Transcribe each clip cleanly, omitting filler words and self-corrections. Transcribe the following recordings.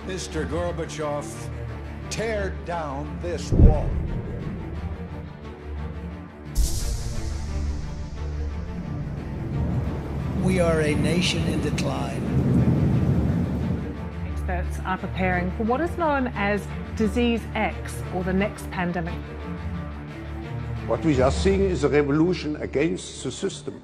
Mr. Gorbachev, tear down this wall. We are a nation in decline. Experts are preparing for what is known as Disease X, or the next pandemic. What we are seeing is a revolution against the system.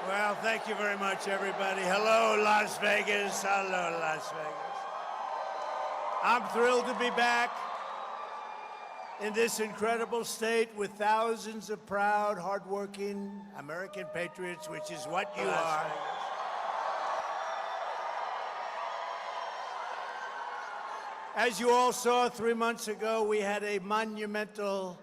Well, thank you very much, everybody. Hello, Las Vegas. Hello, Las Vegas. I'm thrilled to be back in this incredible state with thousands of proud, hardworking American patriots, which is what you are. As you all saw 3 months ago, we had a monumental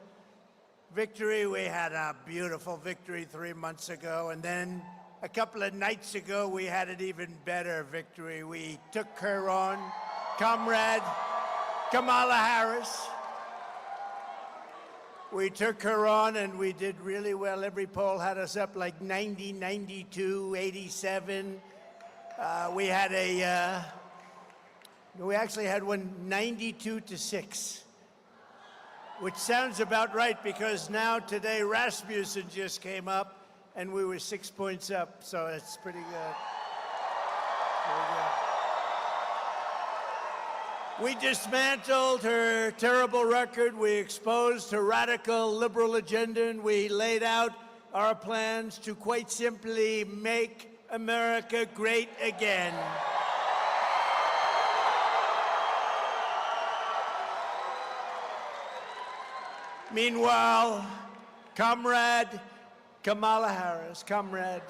victory. We had a beautiful victory 3 months ago, and then a couple of nights ago, we had an even better victory. We took her on, Comrade Kamala Harris. We took her on, and we did really well. Every poll had us up like 90, 92, 87. We actually had one 92-6. Which sounds about right, because now today Rasmussen just came up and we were 6 points up, so it's pretty good. We dismantled her terrible record, we exposed her radical liberal agenda, and we laid out our plans to quite simply make America great again. Meanwhile, Comrade Kamala Harris, comrade,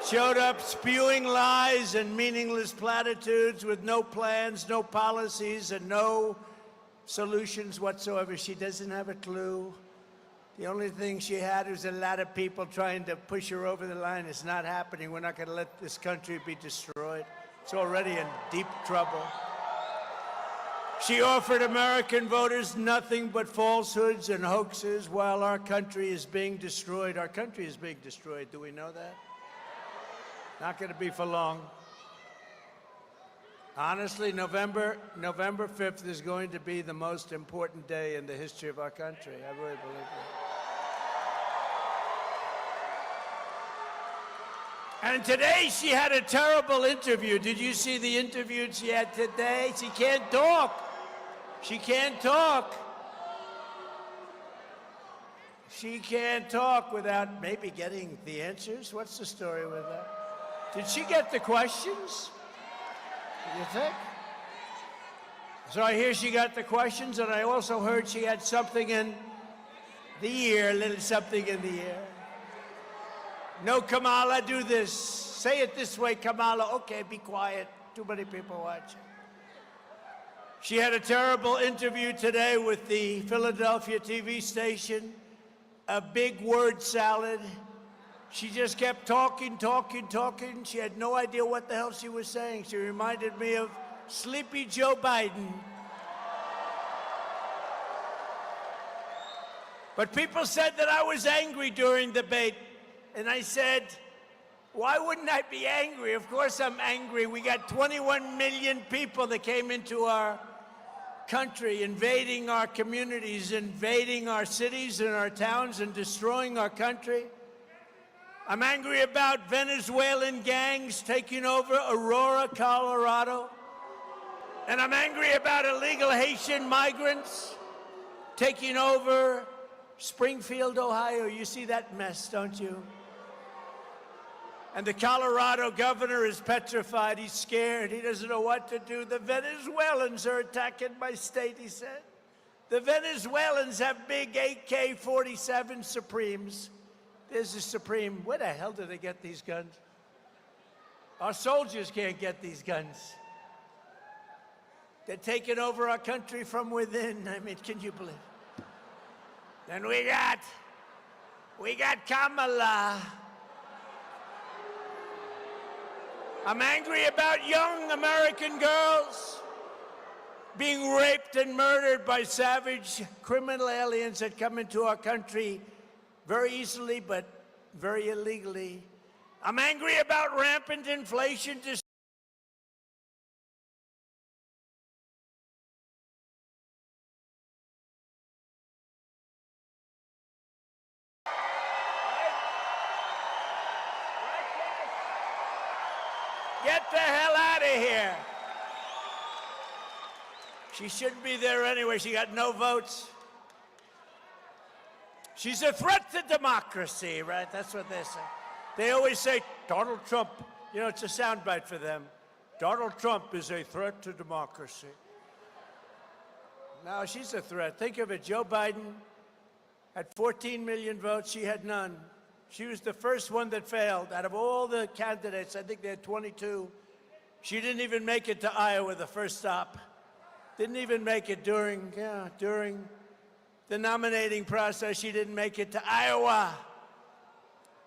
showed up spewing lies and meaningless platitudes with no plans, no policies, and no solutions whatsoever. She doesn't have a clue. The only thing she had was a lot of people trying to push her over the line. It's not happening. We're not going to let this country be destroyed. It's already in deep trouble. She offered American voters nothing but falsehoods and hoaxes while our country is being destroyed. Our country is being destroyed. Do we know that? Not going to be for long. Honestly, November 5th is going to be the most important day in the history of our country. I really believe that. And today she had a terrible interview. Did you see the interview she had today? She can't talk. She can't talk. She can't talk without maybe getting the answers. What's the story with that? Did she get the questions? Do you think? So I hear she got the questions, and I also heard she had something in the ear, a little something in the ear. No, Kamala, do this. Say it this way, Kamala. Okay, be quiet. Too many people watching. She had a terrible interview today with the Philadelphia TV station, a big word salad. She just kept talking. She had no idea what the hell she was saying. She reminded me of Sleepy Joe Biden. But people said that I was angry during the debate, and I said, why wouldn't I be angry? Of course I'm angry. We got 21 million people that came into our country, invading our communities, invading our cities and our towns, and destroying our country. I'm angry about Venezuelan gangs taking over Aurora, Colorado. And I'm angry about illegal Haitian migrants taking over Springfield, Ohio. You see that mess, don't you? And the Colorado governor is petrified. He's scared. He doesn't know what to do. The Venezuelans are attacking my state, he said. The Venezuelans have big AK-47 Supremes. There's a Supreme. Where the hell do they get these guns? Our soldiers can't get these guns. They're taking over our country from within. I mean, can you believe it? Then we got Kamala. I'm angry about young American girls being raped and murdered by savage criminal aliens that come into our country very easily but very illegally. I'm angry about rampant inflation. Get the hell out of here. She shouldn't be there anyway. She got no votes. She's a threat to democracy, right? That's what they say. They always say, Donald Trump, you know, it's a soundbite for them. Donald Trump is a threat to democracy. No, she's a threat. Think of it. Joe Biden had 14 million votes. She had none. She was the first one that failed. Out of all the candidates, I think they had 22. She didn't even make it to Iowa, the first stop. Didn't even make it during the nominating process. She didn't make it to Iowa.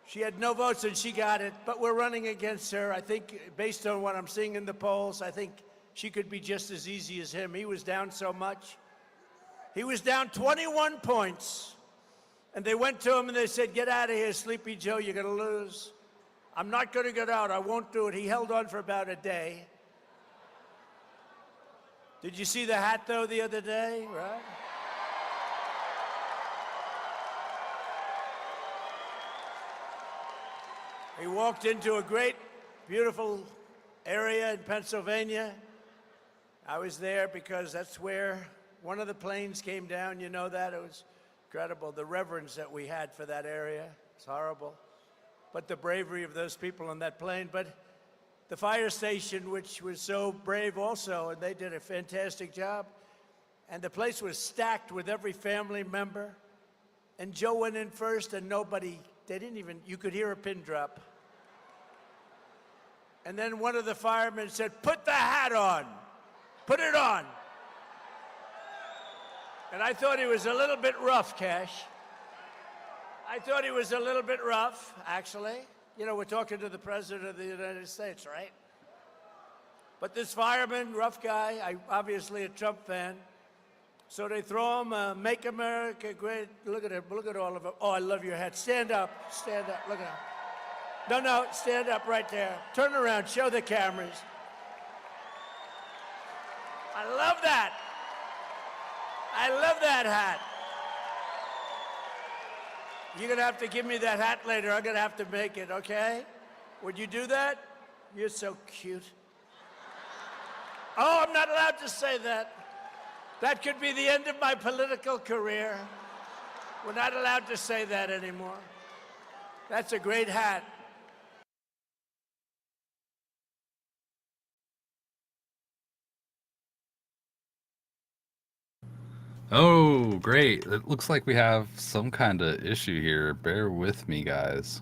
She had no votes, and she got it. But we're running against her. I think, based on what I'm seeing in the polls, I think she could be just as easy as him. He was down so much. He was down 21 points. And they went to him and they said, get out of here, Sleepy Joe, you're going to lose. I'm not going to get out. I won't do it. He held on for about a day. Did you see the hat, though, the other day? Right? He walked into a great, beautiful area in Pennsylvania. I was there because that's where one of the planes came down. You know that? It was incredible. The reverence that we had for that area. It's horrible. But the bravery of those people on that plane. But the fire station, which was so brave also, and they did a fantastic job. And the place was stacked with every family member. And Joe went in first, and nobody, they didn't even, you could hear a pin drop. And then one of the firemen said, put the hat on. Put it on. And I thought he was a little bit rough, Cash. I thought he was a little bit rough, actually. You know, we're talking to the President of the United States, right? But this fireman, rough guy, obviously a Trump fan. So they throw him, Make America Great. Look at him, look at all of them. Oh, I love your hat. Stand up, look at him. No, stand up right there. Turn around, show the cameras. I love that. I love that hat. You're going to have to give me that hat later. I'm going to have to make it, okay? Would you do that? You're so cute. Oh, I'm not allowed to say that. That could be the end of my political career. We're not allowed to say that anymore. That's a great hat. Oh, great. It looks like we have some kind of issue here. Bear with me, guys.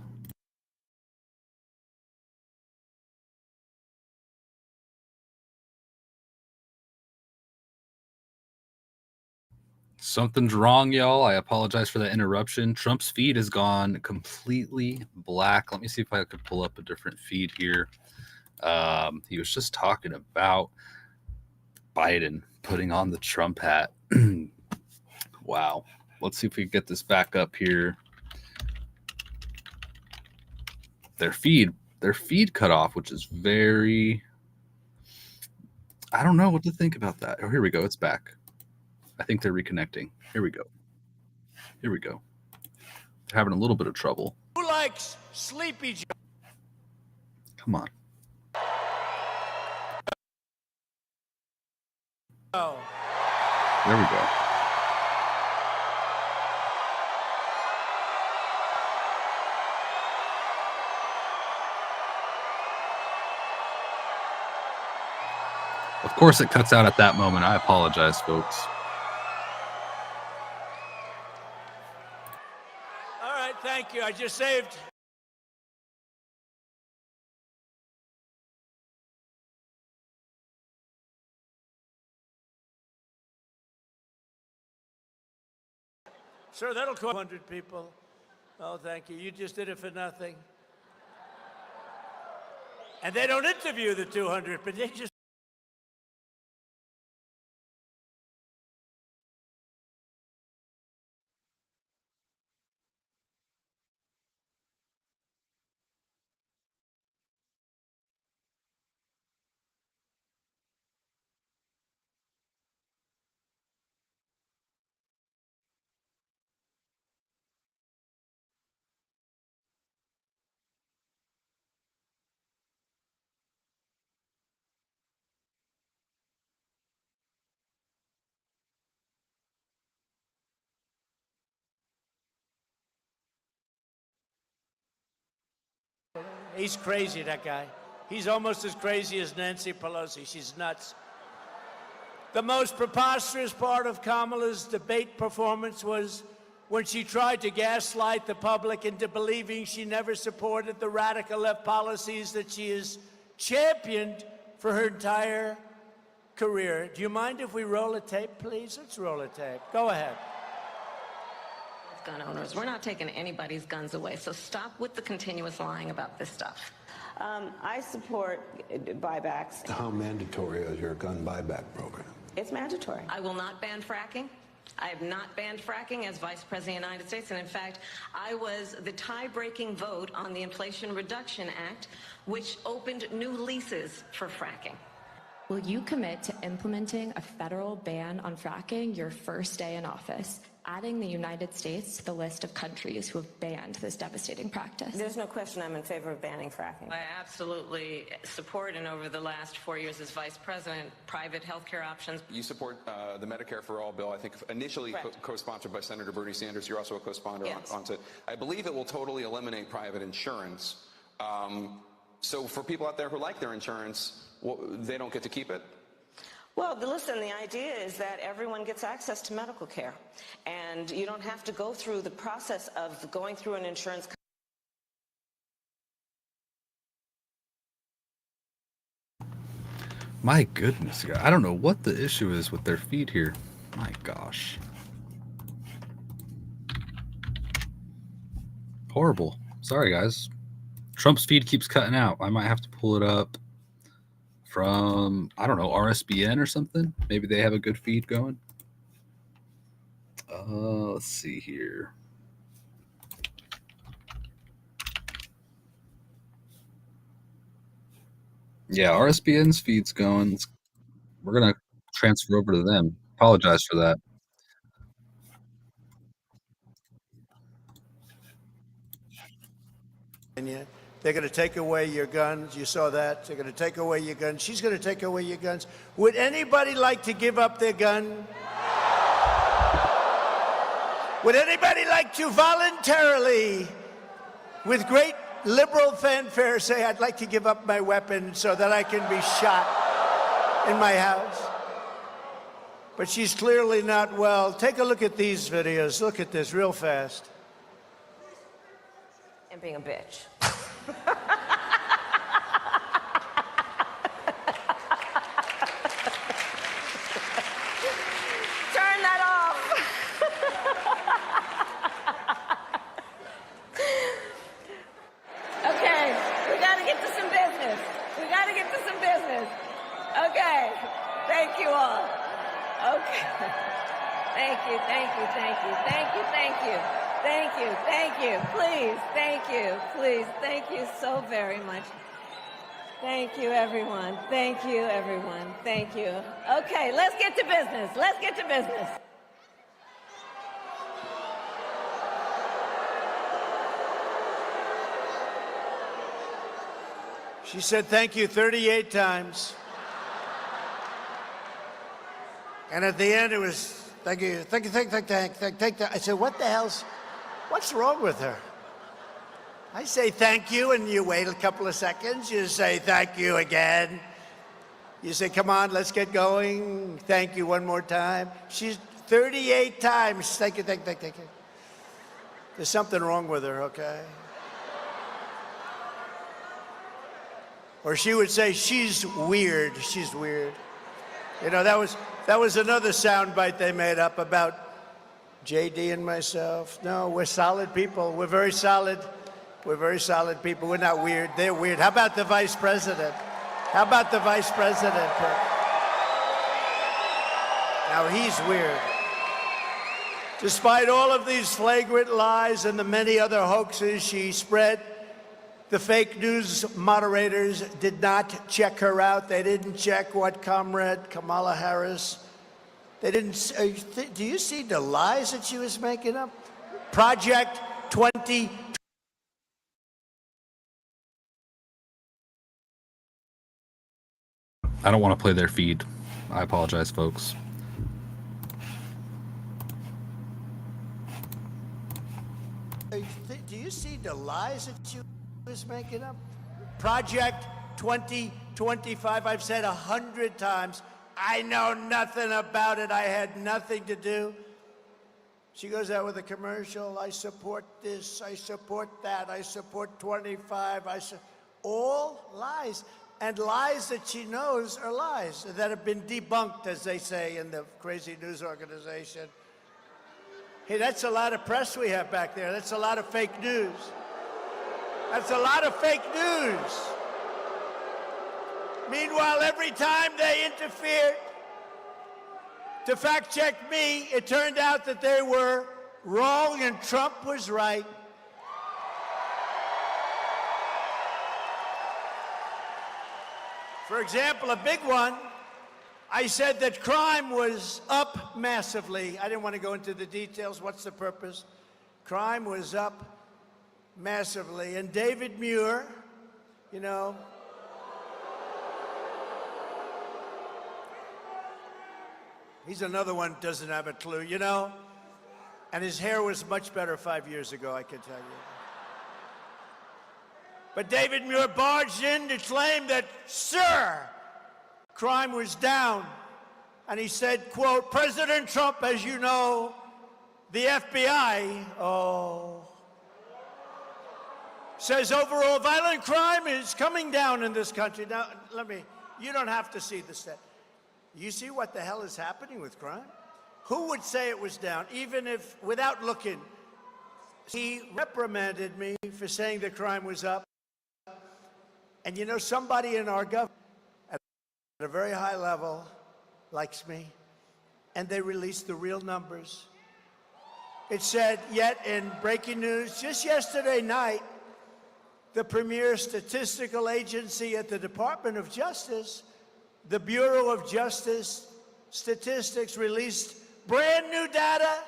Something's wrong, y'all. I apologize for that interruption. Trump's feed has gone completely black. Let me see if I could pull up a different feed here. He was just talking about Biden putting on the Trump hat. Wow. Let's see if we can get this back up here. Their feed cut off, which is very, I don't know what to think about that. Oh, here we go. It's back. I think they're reconnecting. Here we go. Here we go. They're having a little bit of trouble. Who likes Sleepy Joe? Come on. There we go. Of course it cuts out at that moment. I apologize, folks. All right, thank you. I just saved. Sir, that'll cost 100 people. Oh, thank you. You just did it for nothing. And they don't interview the 200, but they just. He's crazy, that guy. He's almost as crazy as Nancy Pelosi. She's nuts. The most preposterous part of Kamala's debate performance was when she tried to gaslight the public into believing she never supported the radical left policies that she has championed for her entire career. Do you mind if we roll a tape, please? Let's roll a tape. Go ahead. Gun owners. We're not taking anybody's guns away, so stop with the continuous lying about this stuff. I support buybacks. How mandatory is your gun buyback program? It's mandatory. I will not ban fracking. I have not banned fracking as Vice President of the United States, and in fact, I was the tie-breaking vote on the Inflation Reduction Act, which opened new leases for fracking. Will you commit to implementing a federal ban on fracking your first day in office, adding the United States to the list of countries who have banned this devastating practice? There's no question I'm in favor of banning fracking. I absolutely support, and over the last 4 years as Vice President, private health care options. You support the Medicare for All bill, I think initially co-sponsored by Senator Bernie Sanders. You're also a co-sponsor on it. I believe it will totally eliminate private insurance. So for people out there who like their insurance, they don't get to keep it? Well, listen, the idea is that everyone gets access to medical care, and you don't have to go through the process of going through an insurance company. My goodness, guys. I don't know what the issue is with their feed here. My gosh. Horrible. Sorry, guys. Trump's feed keeps cutting out. I might have to pull it up from, I don't know, RSBN or something. Maybe they have a good feed going. Let's see here. Yeah, RSBN's feed's going. We're going to transfer over to them. Apologize for that. They're going to take away your guns. You saw that. They're going to take away your guns. She's going to take away your guns. Would anybody like to give up their gun? Would anybody like to voluntarily, with great liberal fanfare, say, I'd like to give up my weapon so that I can be shot in my house? But she's clearly not well. Take a look at these videos. Look at this real fast. And being a bitch. Turn that off. Okay, we got to get to some business. We got to get to some business. Okay, thank you all. Okay. Thank you, thank you, thank you, thank you, thank you. Thank you, thank you, please, thank you, please, thank you so very much. Thank you, everyone. Thank you, everyone. Thank you. Okay, let's get to business. Let's get to business. She said thank you 38 times. And at the end, it was thank you, thank you, thank you. I said, what the hell's, what's wrong with her? I say thank you, and you wait a couple of seconds. You say thank you again. You say, come on, let's get going. Thank you one more time. She's 38 times. Thank you, thank you, thank you. There's something wrong with her, okay? Or she would say, she's weird. She's weird. You know, that was another soundbite they made up about JD and myself. No, we're solid people. We're very solid. We're very solid people. We're not weird. They're weird. How about the vice president? How about the vice president? Now, he's weird. Despite all of these flagrant lies and the many other hoaxes she spread, the fake news moderators did not check her out. They didn't check what Comrade Kamala Harris, they didn't, do you see the lies that she was making up? Project 20. I don't want to play their feed. I apologize, folks. Do you see the lies that she was making up? Project 2025, I've said 100 times, I know nothing about it. I had nothing to do. She goes out with a commercial. I support this. I support that. I support 25. All lies. And lies that she knows are lies that have been debunked, as they say in the crazy news organization. Hey, that's a lot of press we have back there. That's a lot of fake news. That's a lot of fake news. Meanwhile, every time they interfered to fact check me, it turned out that they were wrong and Trump was right. For example, a big one, I said that crime was up massively. I didn't want to go into the details. What's the purpose? Crime was up massively. And David Muir, you know, he's another one who doesn't have a clue, you know? And his hair was much better 5 years ago, I can tell you. But David Muir barged in to claim that, sir, crime was down. And he said, quote, President Trump, as you know, the FBI, says overall violent crime is coming down in this country. Now, you don't have to see the stat. You see what the hell is happening with crime? Who would say it was down, even if, without looking? He reprimanded me for saying the crime was up. And you know, somebody in our government at a very high level likes me, and they released the real numbers. It said, yet in breaking news, just yesterday night, the premier statistical agency at the Department of Justice, the Bureau of Justice Statistics, released brand new data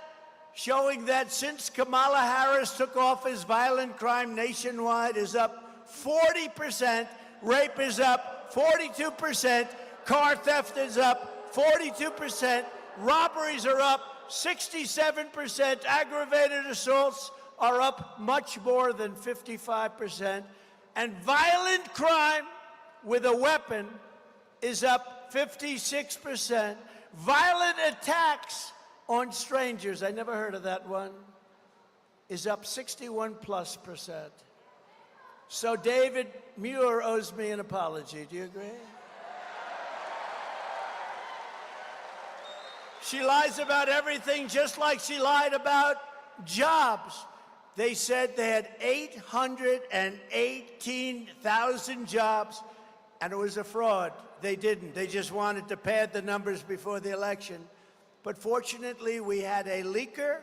showing that since Kamala Harris took office, violent crime nationwide is up 40%, rape is up 42%, car theft is up 42%, robberies are up 67%, aggravated assaults are up much more than 55%, and violent crime with a weapon is up 56%. Violent attacks on strangers, I never heard of that one, is up 61+%. So David Muir owes me an apology. Do you agree? She lies about everything, just like she lied about jobs. They said they had 818,000 jobs, and it was a fraud. They didn't. They just wanted to pad the numbers before the election. But fortunately, we had a leaker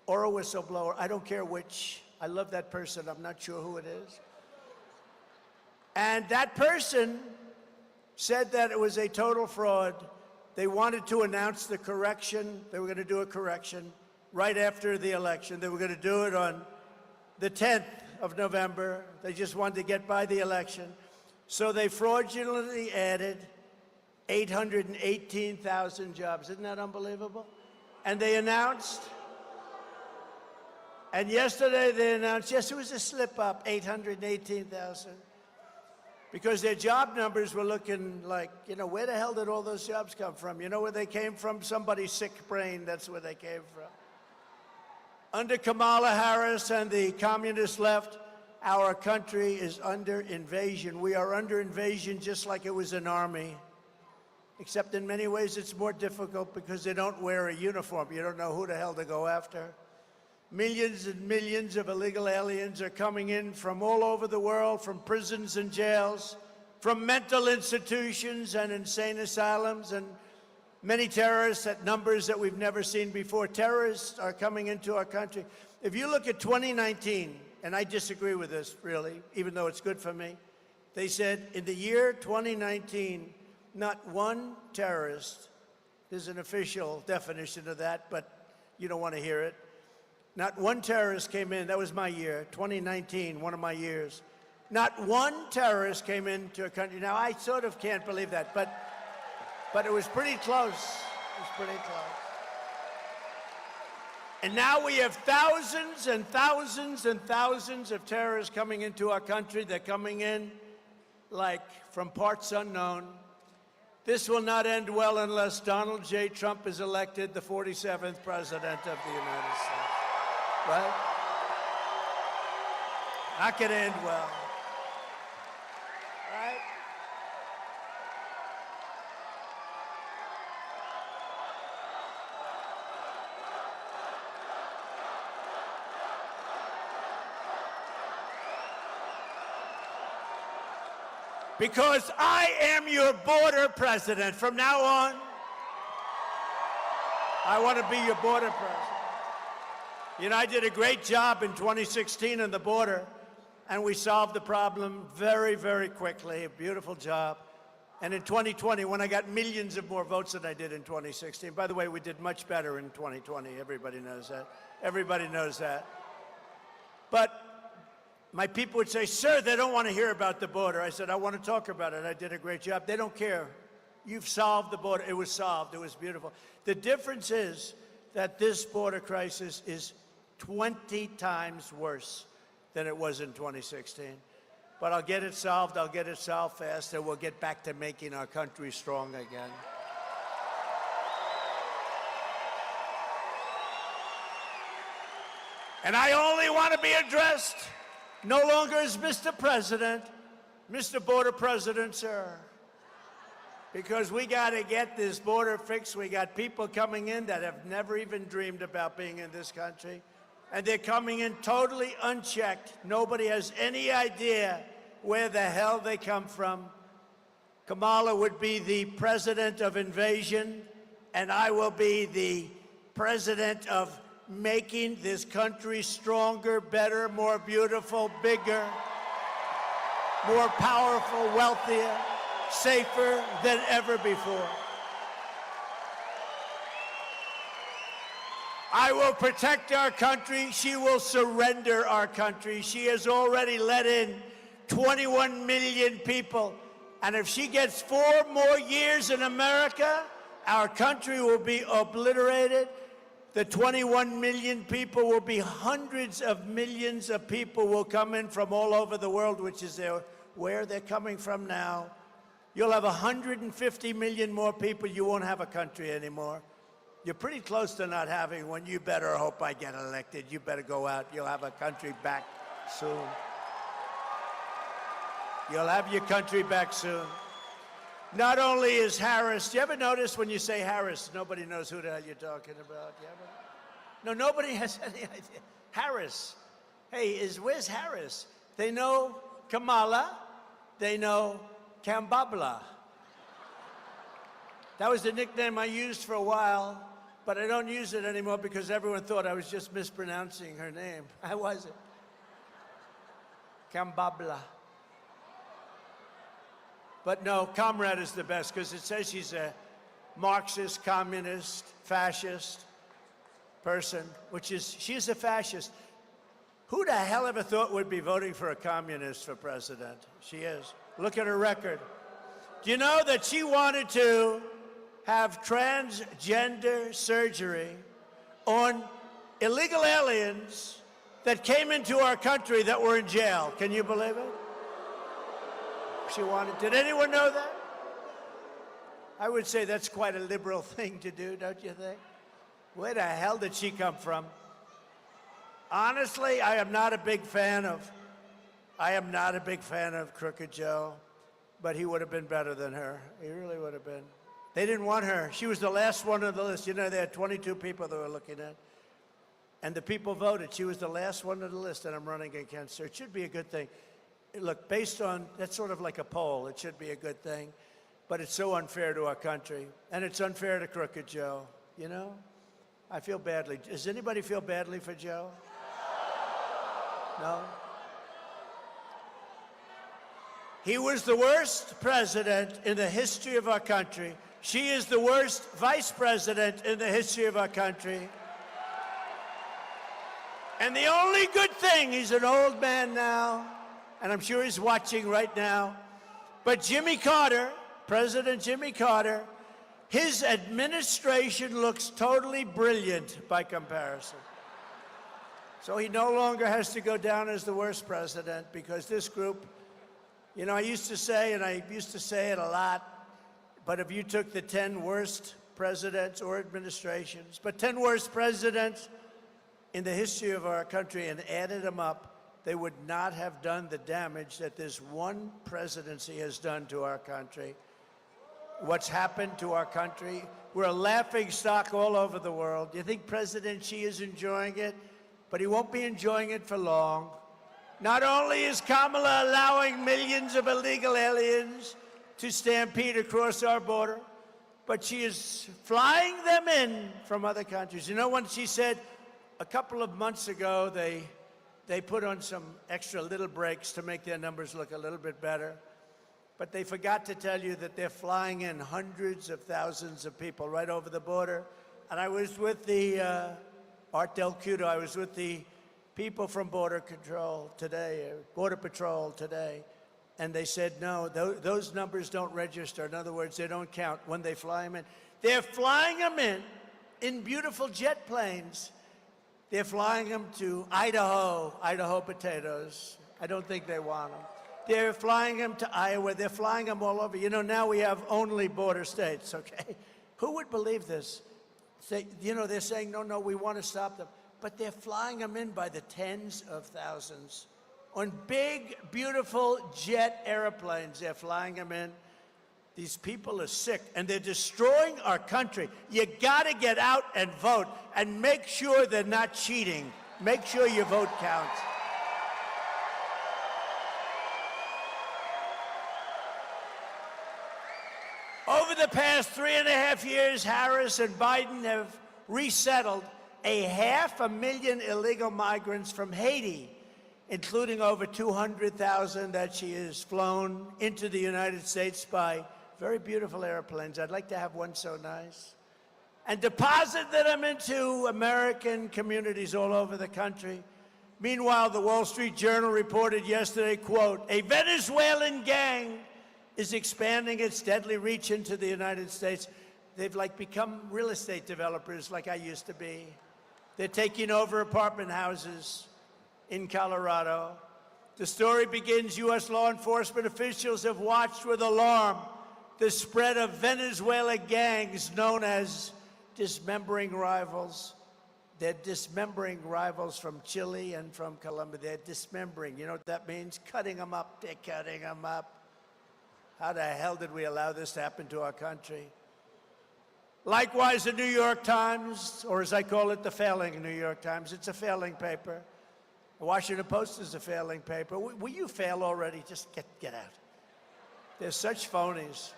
or a whistleblower. I don't care which. I love that person. I'm not sure who it is. And that person said that it was a total fraud. They wanted to announce the correction. They were going to do a correction right after the election. They were going to do it on the 10th of November. They just wanted to get by the election. So they fraudulently added 818,000 jobs. Isn't that unbelievable? And they announced, and yesterday they announced, yes, it was a slip up, 818,000. Because their job numbers were looking like, you know, where the hell did all those jobs come from? You know where they came from? Somebody's sick brain, that's where they came from. Under Kamala Harris and the communist left, our country is under invasion. We are under invasion just like it was an army. Except in many ways it's more difficult because they don't wear a uniform. You don't know who the hell to go after. Millions and millions of illegal aliens are coming in from all over the world, from prisons and jails, from mental institutions and insane asylums, and many terrorists at numbers that we've never seen before. Terrorists are coming into our country. If you look at 2019, and I disagree with this, really, even though it's good for me, they said in the year 2019, not one terrorist, there's an official definition of that, but you don't want to hear it. Not one terrorist came in. That was my year, 2019, one of my years. Not one terrorist came into a country. Now, I sort of can't believe that, but it was pretty close. It was pretty close. And now we have thousands and thousands and thousands of terrorists coming into our country. They're coming in like from parts unknown. This will not end well unless Donald J. Trump is elected the 47th president of the United States. Right? Not going to end well. Right? Because I am your border president. From now on, I want to be your border president. You know, I did a great job in 2016 on the border, and we solved the problem very, very quickly. A beautiful job. And in 2020, when I got millions of more votes than I did in 2016, by the way, we did much better in 2020. Everybody knows that. Everybody knows that. But my people would say, sir, they don't want to hear about the border. I said, I want to talk about it. I did a great job. They don't care. You've solved the border. It was solved. It was beautiful. The difference is that this border crisis is 20 times worse than it was in 2016. But I'll get it solved. I'll get it solved fast, and we'll get back to making our country strong again. And I only want to be addressed no longer as Mr. President, Mr. Border President, sir. Because we got to get this border fixed. We got people coming in that have never even dreamed about being in this country. And they're coming in totally unchecked. Nobody has any idea where the hell they come from. Kamala would be the president of invasion, and I will be the president of making this country stronger, better, more beautiful, bigger, more powerful, wealthier, safer than ever before. I will protect our country. She will surrender our country. She has already let in 21 million people. And if she gets 4 more years in America, our country will be obliterated. The 21 million people will be hundreds of millions of people will come in from all over the world, which is where they're coming from now. You'll have 150 million more people. You won't have a country anymore. You're pretty close to not having one. You better hope I get elected. You better go out. You'll have a country back soon. You'll have your country back soon. Not only is Harris, do you ever notice when you say Harris, nobody knows who the hell you're talking about? You ever? No, nobody has any idea. Harris. Hey, where's Harris? They know Kamala. They know Kambabla. That was the nickname I used for a while, but I don't use it anymore because everyone thought I was just mispronouncing her name. I wasn't. Kambabla. But no, Comrade is the best because it says she's a Marxist, communist, fascist person, she's a fascist. Who the hell ever thought we'd be voting for a communist for president? She is. Look at her record. Do you know that she wanted to have transgender surgery on illegal aliens that came into our country that were in jail? Can you believe it? She wanted. Did anyone know that? I would say that's quite a liberal thing to do, don't you think? Where the hell did she come from? Honestly, I am not a big fan of Crooked Joe, but he would have been better than her. He really would have been. They didn't want her. She was the last one on the list. You know, they had 22 people they were looking at. And the people voted. She was the last one on the list, and I'm running against her. It should be a good thing. Look, based on, that's sort of like a poll. It should be a good thing. But it's so unfair to our country. And it's unfair to Crooked Joe, you know? I feel badly. Does anybody feel badly for Joe? No? He was the worst president in the history of our country. She is the worst vice president in the history of our country. And the only good thing, he's an old man now, and I'm sure he's watching right now, but Jimmy Carter, President Jimmy Carter, his administration looks totally brilliant by comparison. So he no longer has to go down as the worst president because this group, you know, I used to say, and I used to say it a lot, but if you took the 10 worst presidents or administrations, but 10 worst presidents in the history of our country and added them up, they would not have done the damage that this one presidency has done to our country. What's happened to our country? We're a laughing stock all over the world. You think President Xi is enjoying it? But he won't be enjoying it for long. Not only is Kamala allowing millions of illegal aliens to stampede across our border, but she is flying them in from other countries. You know, when she said a couple of months ago they put on some extra little brakes to make their numbers look a little bit better, but they forgot to tell you that they're flying in hundreds of thousands of people right over the border. And I was with the Art Del Cudo, I was with the people from Border Patrol today, and they said, no, those numbers don't register. In other words, they don't count when they fly them in. They're flying them in beautiful jet planes. They're flying them to Idaho potatoes. I don't think they want them. They're flying them to Iowa. They're flying them all over. You know, now we have only border states, okay? Who would believe this? You know, they're saying, no, we want to stop them. But they're flying them in by the tens of thousands. On big, beautiful jet airplanes, they're flying them in. These people are sick, and they're destroying our country. You got to get out and vote, and make sure they're not cheating. Make sure your vote counts. Over the past 3.5 years, Harris and Biden have resettled 500,000 illegal migrants from Haiti, including over 200,000 that she has flown into the United States by very beautiful airplanes. I'd like to have one so nice. And deposited them into American communities all over the country. Meanwhile, the Wall Street Journal reported yesterday, quote, a Venezuelan gang is expanding its deadly reach into the United States. They've like become real estate developers like I used to be. They're taking over apartment houses in Colorado. The story begins, U.S. law enforcement officials have watched with alarm the spread of Venezuela gangs known as dismembering rivals. They're dismembering rivals from Chile and from Colombia. They're dismembering. You know what that means? Cutting them up. They're cutting them up. How the hell did we allow this to happen to our country? Likewise, the New York Times, or as I call it, the failing New York Times. It's a failing paper. The Washington Post is a failing paper. Will you fail already? Just get out. They're such phonies.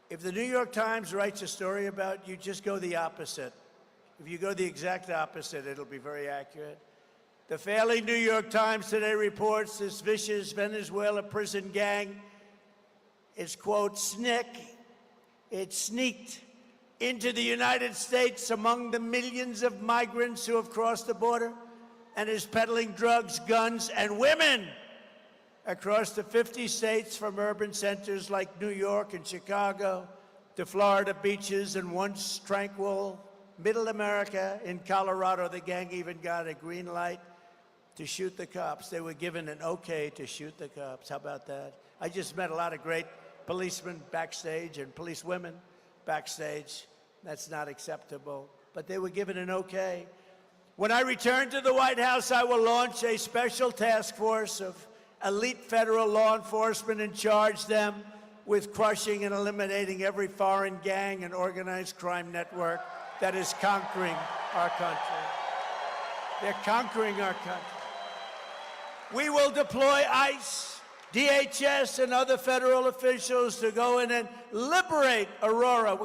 If the New York Times writes a story about you, just go the opposite. If you go the exact opposite, it'll be very accurate. The failing New York Times today reports this vicious Venezuela prison gang is, quote, it sneaked into the United States among the millions of migrants who have crossed the border and is peddling drugs, guns, and women across the 50 states from urban centers like New York and Chicago to Florida beaches and once tranquil Middle America. In Colorado, the gang even got a green light to shoot the cops. They were given an okay to shoot the cops. How about that? I just met a lot of great policemen backstage and police women backstage. That's not acceptable. But they were given an okay. When I return to the White House, I will launch a special task force of elite federal law enforcement and charge them with crushing and eliminating every foreign gang and organized crime network that is conquering our country. They're conquering our country. We will deploy ICE, DHS, and other federal officials to go in and liberate Aurora.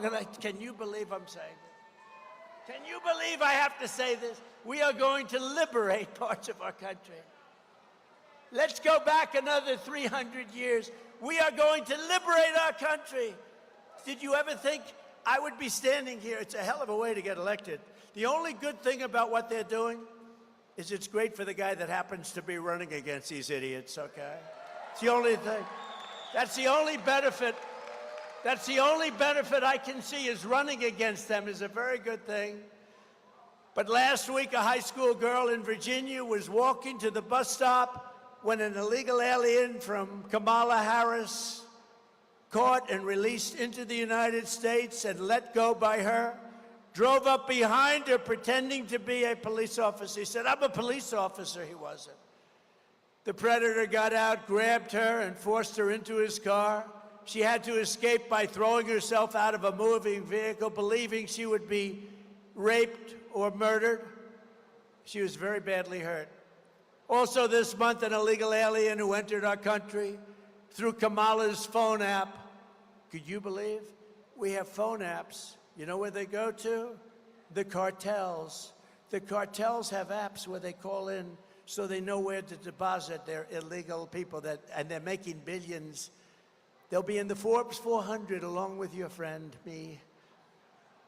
Can you believe I'm saying this? Can you believe I have to say this? We are going to liberate parts of our country. Let's go back another 300 years. We are going to liberate our country. Did you ever think I would be standing here? It's a hell of a way to get elected. The only good thing about what they're doing is it's great for the guy that happens to be running against these idiots, okay? It's the only thing. That's the only benefit. That's the only benefit I can see, is running against them is a very good thing. But last week, a high school girl in Virginia was walking to the bus stop when an illegal alien from Kamala Harris, caught and released into the United States and let go by her, drove up behind her pretending to be a police officer. He said, I'm a police officer. He wasn't. The predator got out, grabbed her, and forced her into his car. She had to escape by throwing herself out of a moving vehicle, believing she would be raped or murdered. She was very badly hurt. Also this month, an illegal alien who entered our country through Kamala's phone app. Could you believe? We have phone apps. You know where they go to? The cartels. The cartels have apps where they call in so they know where to deposit their illegal people, and they're making billions. They'll be in the Forbes 400 along with your friend, me.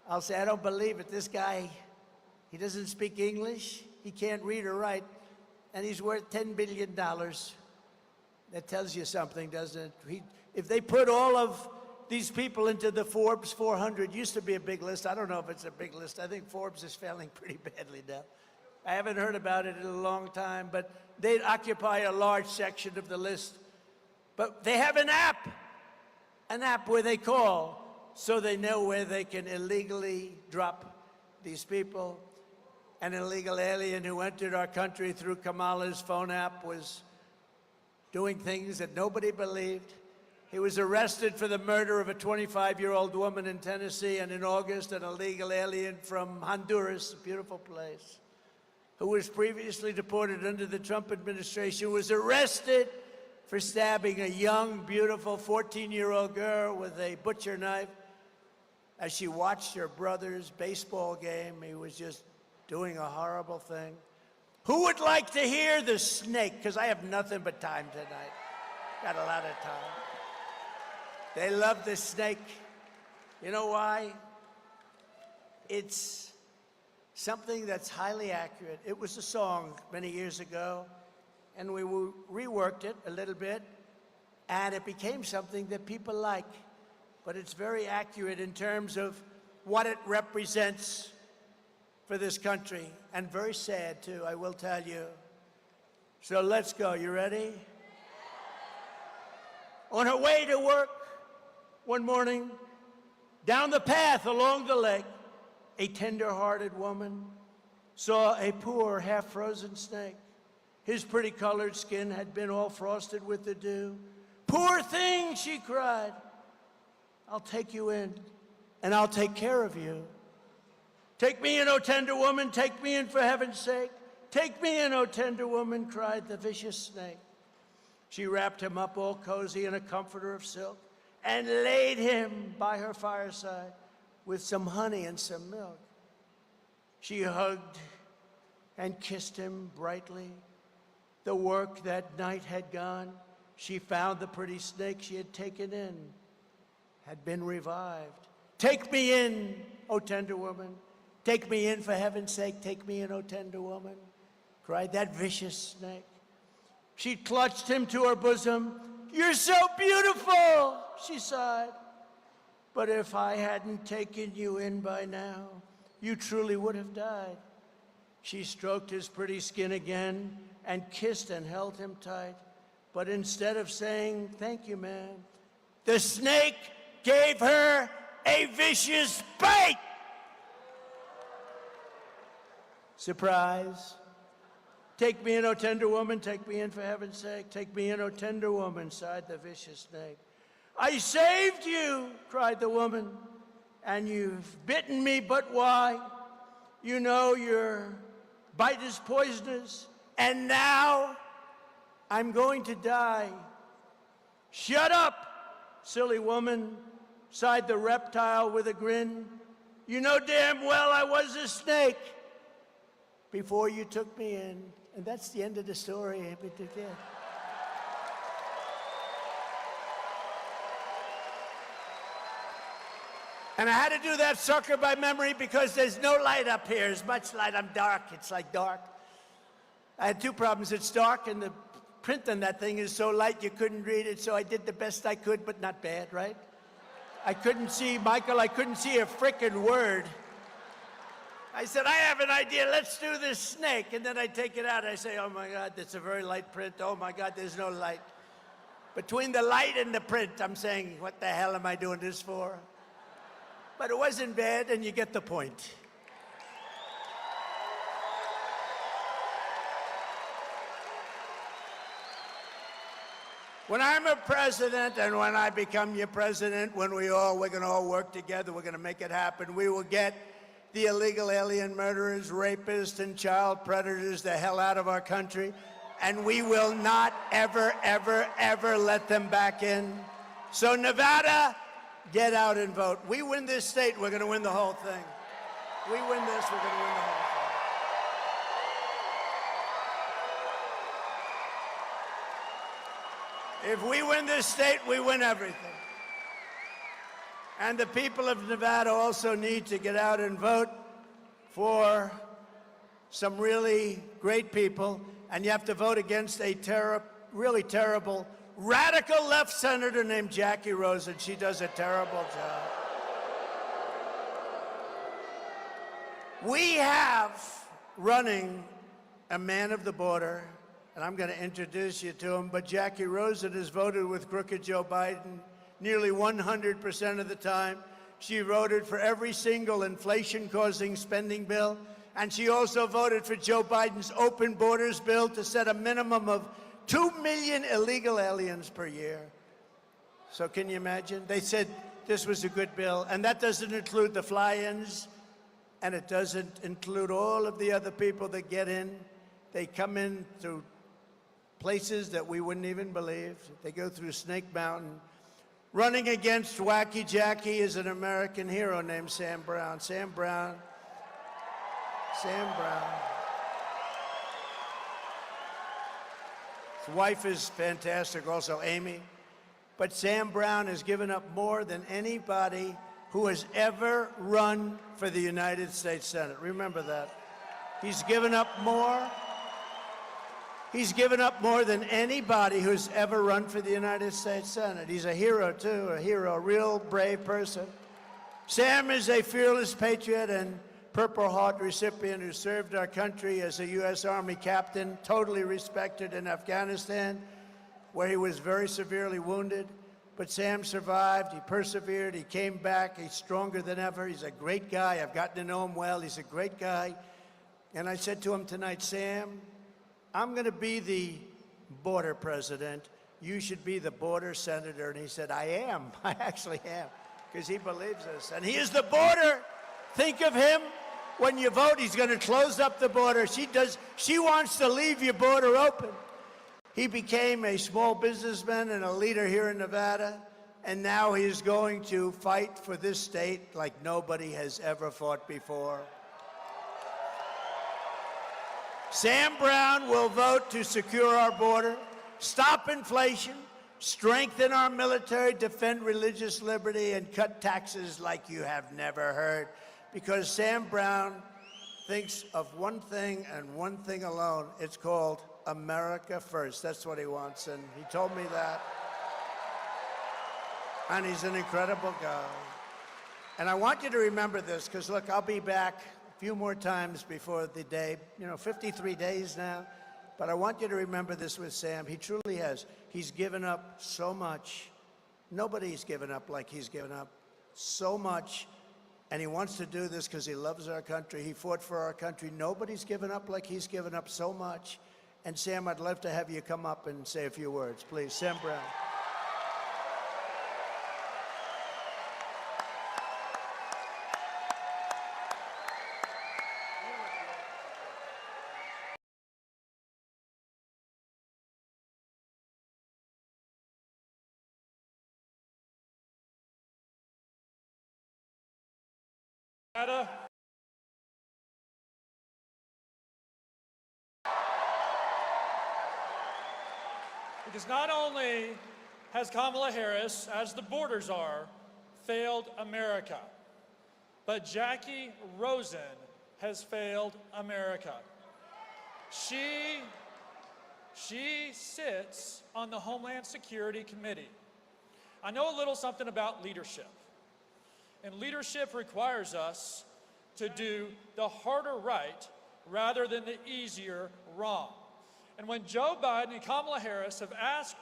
I'll say, I don't believe it. This guy, he doesn't speak English. He can't read or write. And he's worth $10 billion. That tells you something, doesn't it? If they put all of these people into the Forbes 400, used to be a big list. I don't know if it's a big list. I think Forbes is failing pretty badly now. I haven't heard about it in a long time, but they occupy a large section of the list. But they have an app where they call so they know where they can illegally drop these people. An illegal alien who entered our country through Kamala's phone app was doing things that nobody believed. He was arrested for the murder of a 25-year-old woman in Tennessee, and in August, an illegal alien from Honduras, a beautiful place, who was previously deported under the Trump administration, was arrested for stabbing a young, beautiful 14-year-old girl with a butcher knife. As she watched her brother's baseball game, he was just doing a horrible thing. Who would like to hear the snake? Because I have nothing but time tonight. Got a lot of time. They love the snake. You know why? It's something that's highly accurate. It was a song many years ago, and we reworked it a little bit, and it became something that people like. But it's very accurate in terms of what it represents for this country, and very sad too, I will tell you. So let's go. You ready? On her way to work one morning, down the path along the lake, a tender-hearted woman saw a poor, half-frozen snake. His pretty colored skin had been all frosted with the dew. "Poor thing," she cried. "I'll take you in, and I'll take care of you." "Take me in, O tender woman, take me in for heaven's sake. Take me in, O tender woman," cried the vicious snake. She wrapped him up all cozy in a comforter of silk and laid him by her fireside with some honey and some milk. She hugged and kissed him brightly. The work that night had gone. She found the pretty snake she had taken in had been revived. "Take me in, O tender woman. Take me in for heaven's sake. Take me in, O tender woman," cried that vicious snake. She clutched him to her bosom. "You're so beautiful," she sighed. "But if I hadn't taken you in by now, you truly would have died." She stroked his pretty skin again and kissed and held him tight. But instead of saying, "Thank you, man," the snake gave her a vicious bite. Surprise. "Take me in, O tender woman, take me in for heaven's sake. Take me in, O tender woman," sighed the vicious snake. "I saved you," cried the woman, "and you've bitten me, but why? You know your bite is poisonous, and now I'm going to die." "Shut up, silly woman," sighed the reptile with a grin. "You know damn well I was a snake before you took me in." And that's the end of the story. And I had to do that sucker by memory because there's no light up here. As much light, I'm dark. It's like dark. I had two problems. It's dark, and the print on that thing is so light you couldn't read it, so I did the best I could, but not bad, right? I couldn't see, Michael, I couldn't see a frickin' word. I said, "I have an idea, let's do this snake." And then I take it out, I say, "Oh my God, that's a very light print. Oh my God, there's no light." Between the light and the print, I'm saying, what the hell am I doing this for? But it wasn't bad, and you get the point. When I'm a president, and when I become your president, when we're going to all work together, we're going to make it happen. We will get the illegal alien murderers, rapists, and child predators the hell out of our country, and we will not ever, ever, ever let them back in. So Nevada, get out and vote. We win this state, we're going to win the whole thing. We win this, we're going to win the whole thing. If we win this state, we win everything. And the people of Nevada also need to get out and vote for some really great people. And you have to vote against a really terrible, radical left senator named Jackie Rosen. She does a terrible job. We have running a man of the border, and I'm going to introduce you to him, but Jackie Rosen has voted with crooked Joe Biden nearly 100% of the time. She voted for every single inflation-causing spending bill, and she also voted for Joe Biden's open borders bill to set a minimum of 2 million illegal aliens per year. So can you imagine? They said this was a good bill, and that doesn't include the fly-ins, and it doesn't include all of the other people that get in. They come in through places that we wouldn't even believe. They go through Snake Mountain. Running against Wacky Jackie is an American hero named Sam Brown. Sam Brown. His wife is fantastic, also Amy. But Sam Brown has given up more than anybody who has ever run for the United States Senate. Remember that. He's given up more. He's given up more than anybody who's ever run for the United States Senate. He's a hero, too, a hero, a real brave person. Sam is a fearless patriot and Purple Heart recipient who served our country as a U.S. Army captain, totally respected in Afghanistan, where he was very severely wounded. But Sam survived, he persevered, he came back, he's stronger than ever. He's a great guy. I've gotten to know him well. He's a great guy. And I said to him tonight, Sam, I'm going to be the border president. You should be the border senator. And he said, I am. I actually am, because he believes us. And he is the border. Think of him. When you vote, he's going to close up the border. She wants to leave your border open. He became a small businessman and a leader here in Nevada. And now he is going to fight for this state like nobody has ever fought before. Sam Brown will vote to secure our border, stop inflation, strengthen our military, defend religious liberty, and cut taxes like you have never heard. Because Sam Brown thinks of one thing and one thing alone. It's called America First. That's what he wants, and he told me that. And he's an incredible guy. And I want you to remember this, because look, I'll be back few more times before the day, 53 days now. But I want you to remember this with Sam. He truly has. He's given up so much. Nobody's given up like he's given up so much. And he wants to do this because he loves our country. He fought for our country. Nobody's given up like he's given up so much. And Sam, I'd love to have you come up and say a few words, please. Sam Brown. Because not only has Kamala Harris, as the borders are, failed America, but Jackie Rosen has failed America. She sits on the Homeland Security Committee. I know a little something about leadership. And leadership requires us to do the harder right rather than the easier wrong. And when Joe Biden and Kamala Harris have asked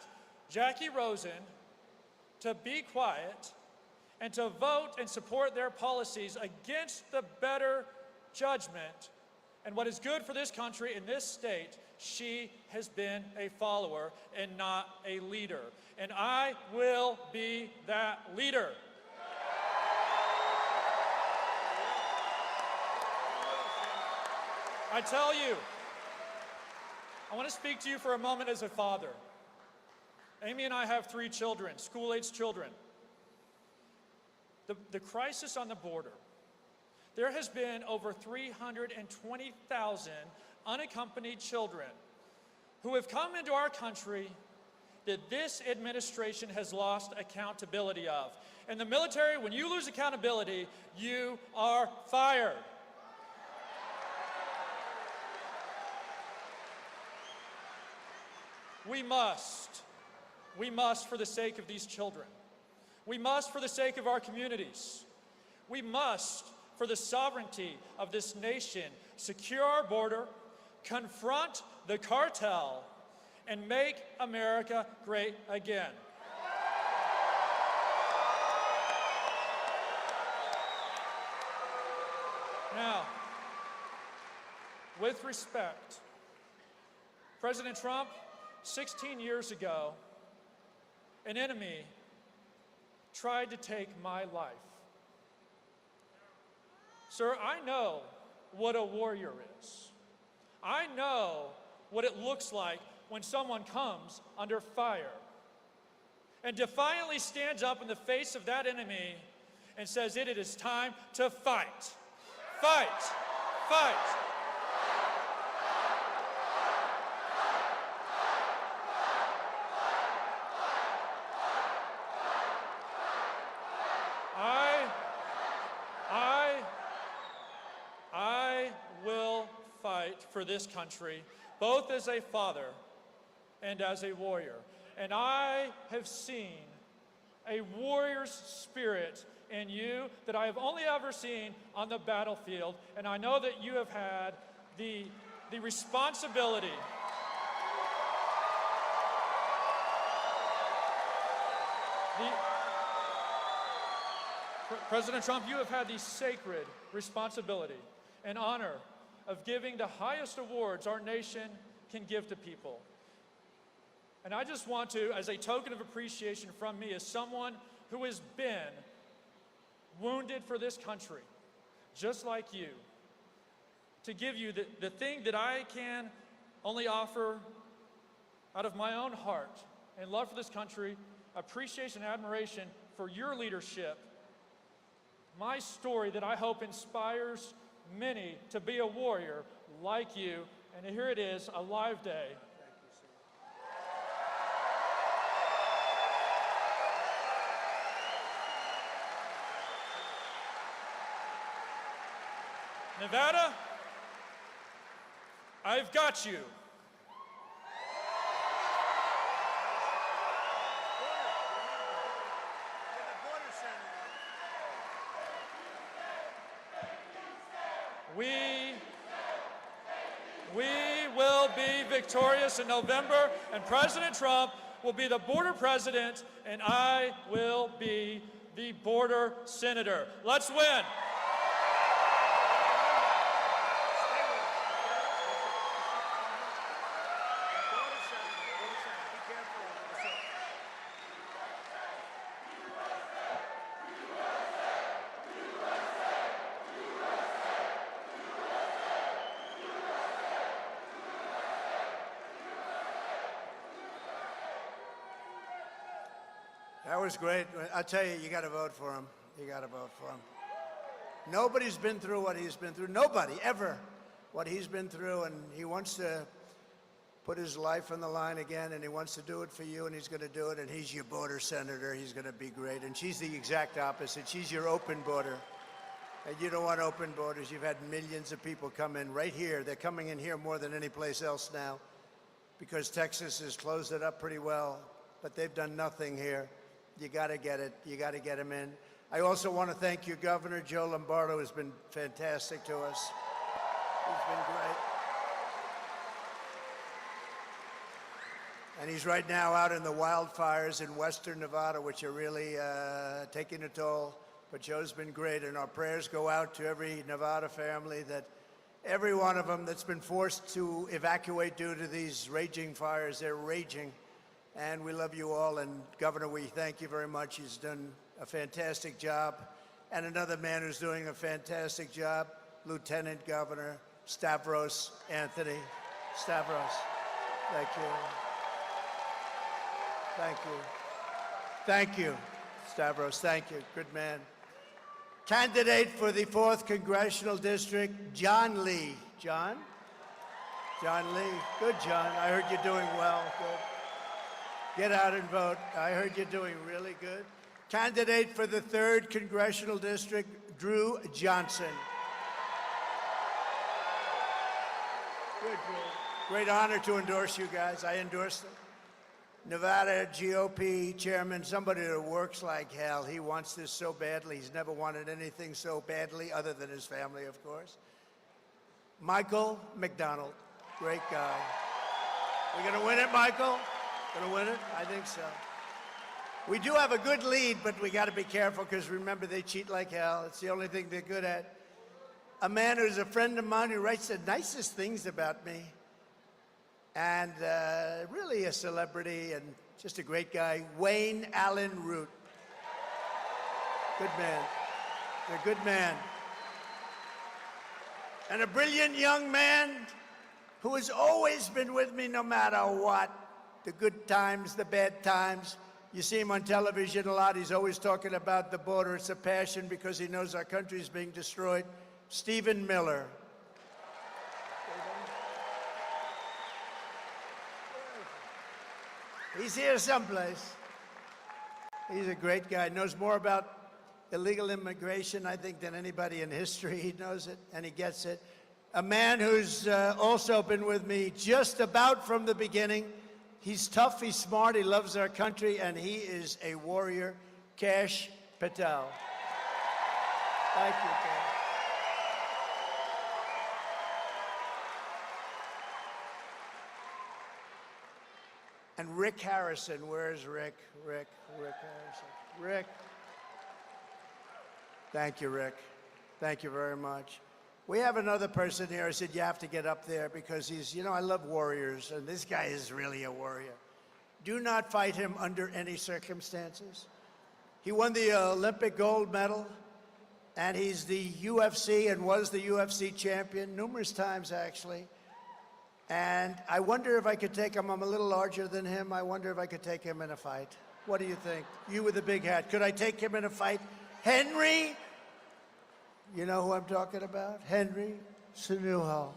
Jackie Rosen to be quiet and to vote and support their policies against the better judgment and what is good for this country and this state, she has been a follower and not a leader. And I will be that leader. I tell you, I want to speak to you for a moment as a father. Amy and I have 3 children, school-aged children. The crisis on the border, there has been over 320,000 unaccompanied children who have come into our country that this administration has lost accountability of. In the military, when you lose accountability, you are fired. We must, for the sake of these children. We must, for the sake of our communities. We must, for the sovereignty of this nation, secure our border, confront the cartel, and make America great again. Now, with respect, President Trump, 16 years ago, an enemy tried to take my life. Sir, I know what a warrior is. I know what it looks like when someone comes under fire and defiantly stands up in the face of that enemy and says, it is time to fight. Fight! Fight! for this country, both as a father and as a warrior. And I have seen a warrior's spirit in you that I have only ever seen on the battlefield. And I know that you have had the responsibility President Trump, you have had the sacred responsibility and honor of giving the highest awards our nation can give to people. And I just want to, as a token of appreciation from me, as someone who has been wounded for this country, just like you, to give you the thing that I can only offer out of my own heart and love for this country, appreciation and admiration for your leadership, my story that I hope inspires many to be a warrior like you. And here it is, a live day. Nevada, I've got you. We will be victorious in November, and President Trump will be the border president, and I will be the border senator. Let's win. That was great. I'll tell you, you got to vote for him. You got to vote for him. Nobody's been through what he's been through. Nobody, ever, what he's been through. And he wants to put his life on the line again, and he wants to do it for you, and he's going to do it. And he's your border senator. He's going to be great. And she's the exact opposite. She's your open border. And you don't want open borders. You've had millions of people come in right here. They're coming in here more than any place else now because Texas has closed it up pretty well. But they've done nothing here. You got to get it. You got to get him in. I also want to thank you, Governor. Joe Lombardo has been fantastic to us. He's been great. And he's right now out in the wildfires in western Nevada, which are really taking a toll. But Joe's been great, and our prayers go out to every Nevada family, that every one of them that's been forced to evacuate due to these raging fires. They're raging. And we love you all, and Governor, we thank you very much. He's done a fantastic job. And another man who's doing a fantastic job, Lieutenant Governor Stavros Anthony. Stavros, thank you. Thank you. Thank you, Stavros, thank you, good man. Candidate for the 4th Congressional District, John Lee. John Lee, good, John. I heard you're doing well, good. Get out and vote. I heard you're doing really good. Candidate for the 3rd Congressional District, Drew Johnson. Good, Drew. Great honor to endorse you guys. I endorse them. Nevada GOP chairman, somebody that works like hell. He wants this so badly. He's never wanted anything so badly, other than his family, of course. Michael McDonald, great guy. We're going to win it, Michael? Gonna win it? I think so. We do have a good lead, but we got to be careful because remember, they cheat like hell. It's the only thing they're good at. A man who's a friend of mine who writes the nicest things about me, and really a celebrity and just a great guy, Wayne Allen Root. Good man. A good man. And a brilliant young man who has always been with me no matter what. The good times, the bad times. You see him on television a lot. He's always talking about the border. It's a passion because he knows our country is being destroyed. Stephen Miller. He's here someplace. He's a great guy. Knows more about illegal immigration, I think, than anybody in history. He knows it, and he gets it. a man who's also been with me just about from the beginning. He's tough, he's smart, he loves our country, and he is a warrior, Kash Patel. Thank you, Kash. And Rick Harrison, where's Rick? Rick Harrison. Rick. Thank you, Rick. Thank you very much. We have another person here. I said, you have to get up there because he's, you know, I love warriors, and this guy is really a warrior. Do not fight him under any circumstances. He won the Olympic gold medal, and he's the UFC and was the UFC champion numerous times, actually. And I wonder if I could take him. I'm a little larger than him. I wonder if I could take him in a fight. What do you think? You with the big hat. Could I take him in a fight? Henry, you know who I'm talking about? Henry Cejudo.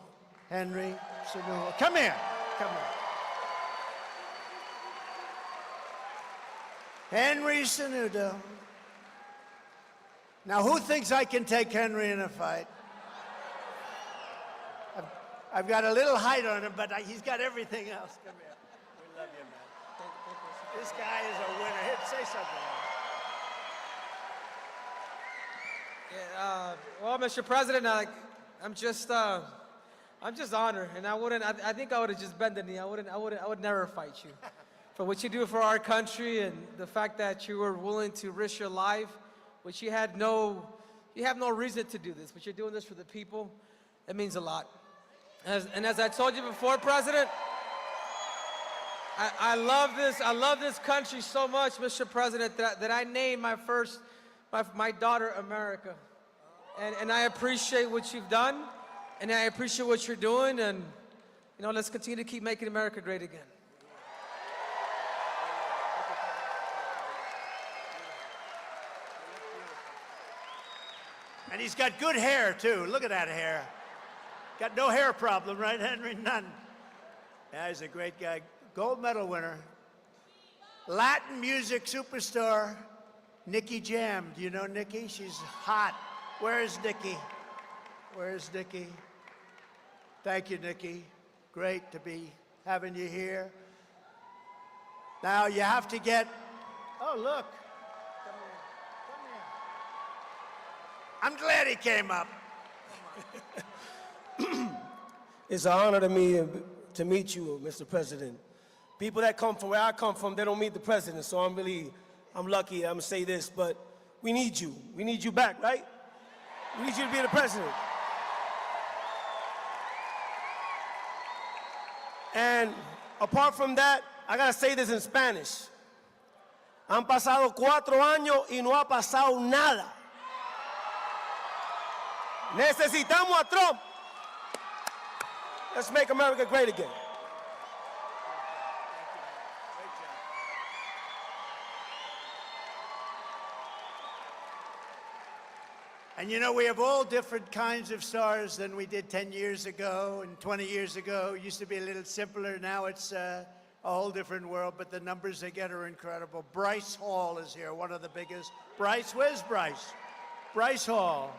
Henry Cejudo. Come here. Come here. Henry Cejudo. Now, who thinks I can take Henry in a fight? I've got a little height on him, but he's got everything else. Come here. We love you, man. This guy is a winner. Here, say something. Yeah, well, Mr. President, I'm just honored, and I think I would have just bent the knee. I would never fight you for what you do for our country and the fact that you were willing to risk your life, which you have no reason to do this, but you're doing this for the people. It means a lot. And as I told you before, President, I love this country so much, Mr. President, that I named my daughter America. And I appreciate what you've done, and I appreciate what you're doing, and you know, let's continue to keep making America great again. And he's got good hair, too. Look at that hair. Got no hair problem, right, Henry? None. Yeah, he's a great guy. Gold medal winner. Latin music superstar, Nicky Jam. Do you know Nicky? She's hot. Where's Nicky? Where's Nicky? Thank you, Nicky. Great to be having you here. Now, you have to get... Oh, look. Come here. Come here. I'm glad he came up. It's an honor to me to meet you, Mr. President. People that come from where I come from, they don't meet the president, so I'm lucky. I'm gonna say this, but we need you. We need you back, right? We need you to be the president. And apart from that, I gotta say this in Spanish. Han pasado 4 años y no ha pasado nada. Necesitamos a Trump. Let's make America great again. And you know, we have all different kinds of stars than we did 10 years ago and 20 years ago. It used to be a little simpler. Now it's a whole different world, but the numbers they get are incredible. Bryce Hall is here, one of the biggest. Bryce, where's Bryce? Bryce Hall.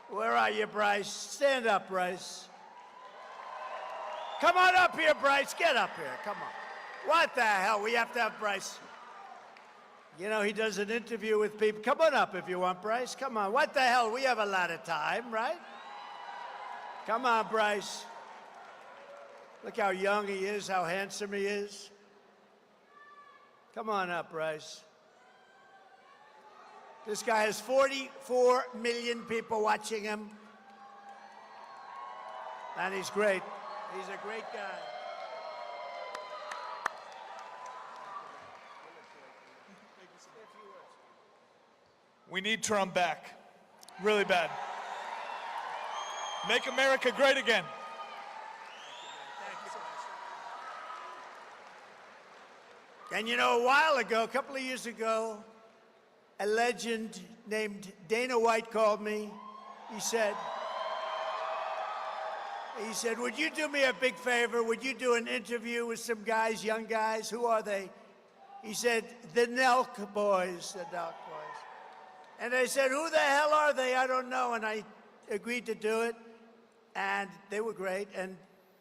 Where are you, Bryce? Stand up, Bryce. Come on up here, Bryce. Get up here. Come on. What the hell? We have to have Bryce. You know, he does an interview with people. Come on up if you want, Bryce. Come on. What the hell? We have a lot of time, right? Come on, Bryce. Look how young he is, how handsome he is. Come on up, Bryce. This guy has 44 million people watching him. And he's great. He's a great guy. We need Trump back. Really bad. Make America great again. And you know, a while ago, a couple of years ago, a legend named Dana White called me. He said, would you do me a big favor? Would you do an interview with some guys, young guys? Who are they? He said, the Nelk Boys, the Nelk Boys. And I said, who the hell are they? I don't know. And I agreed to do it. and they were great, and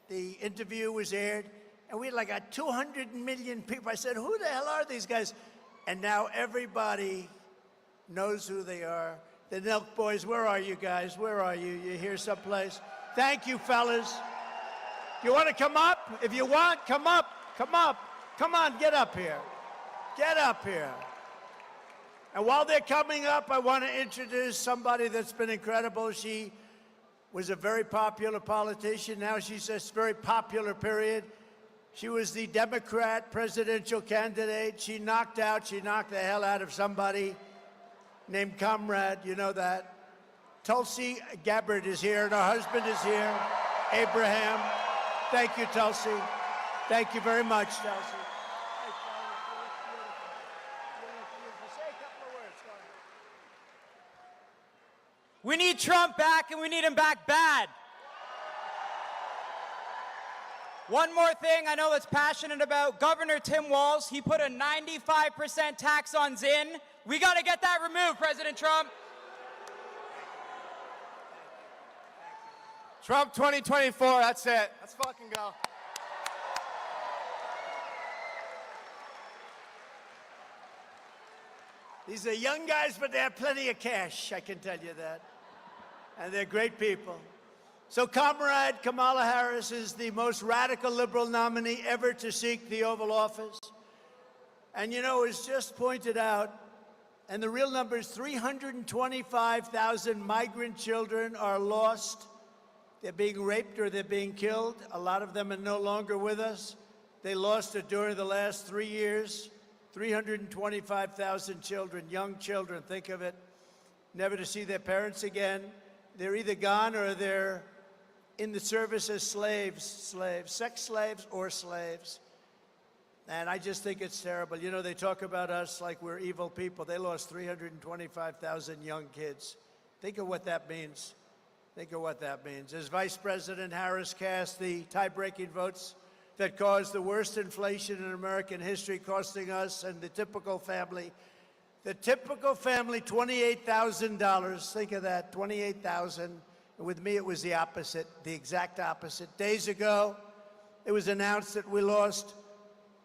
the interview was aired, and we had like 200 million people. I said, who the hell are these guys? And now everybody knows who they are. The Nelk Boys, where are you guys? Where are you? You're here someplace. Thank you, fellas. You want to come up? If you want, come up. Come up. Come on, get up here. Get up here. And while they're coming up, I want to introduce somebody that's been incredible. She was a very popular politician. Now she's this very popular period. She was the Democrat presidential candidate. She knocked the hell out of somebody named Comrade. You know that. Tulsi Gabbard is here, and her husband is here, Abraham. Thank you, Tulsi. Thank you very much, Tulsi. We need Trump back, and we need him back bad. One more thing I know that's passionate about. Governor Tim Walz, he put a 95% tax on Zinn. We got to get that removed, President Trump. Trump 2024, that's it. Let's fucking go. These are young guys, but they have plenty of cash, I can tell you that. And they're great people. So Comrade Kamala Harris is the most radical liberal nominee ever to seek the Oval Office. And you know, it's just pointed out, and the real number is 325,000 migrant children are lost. They're being raped or they're being killed. A lot of them are no longer with us. They lost it during the last 3 years. 325,000 children, young children, think of it, never to see their parents again. They're either gone or they're in the service as slaves, sex slaves or slaves. And I just think it's terrible. You know, they talk about us like we're evil people. They lost 325,000 young kids. Think of what that means. Think of what that means. As Vice President Harris cast the tie-breaking votes that caused the worst inflation in American history, costing us and the typical family, $28,000. Think of that, $28,000. And with me, it was the opposite, the exact opposite. Days ago, it was announced that we lost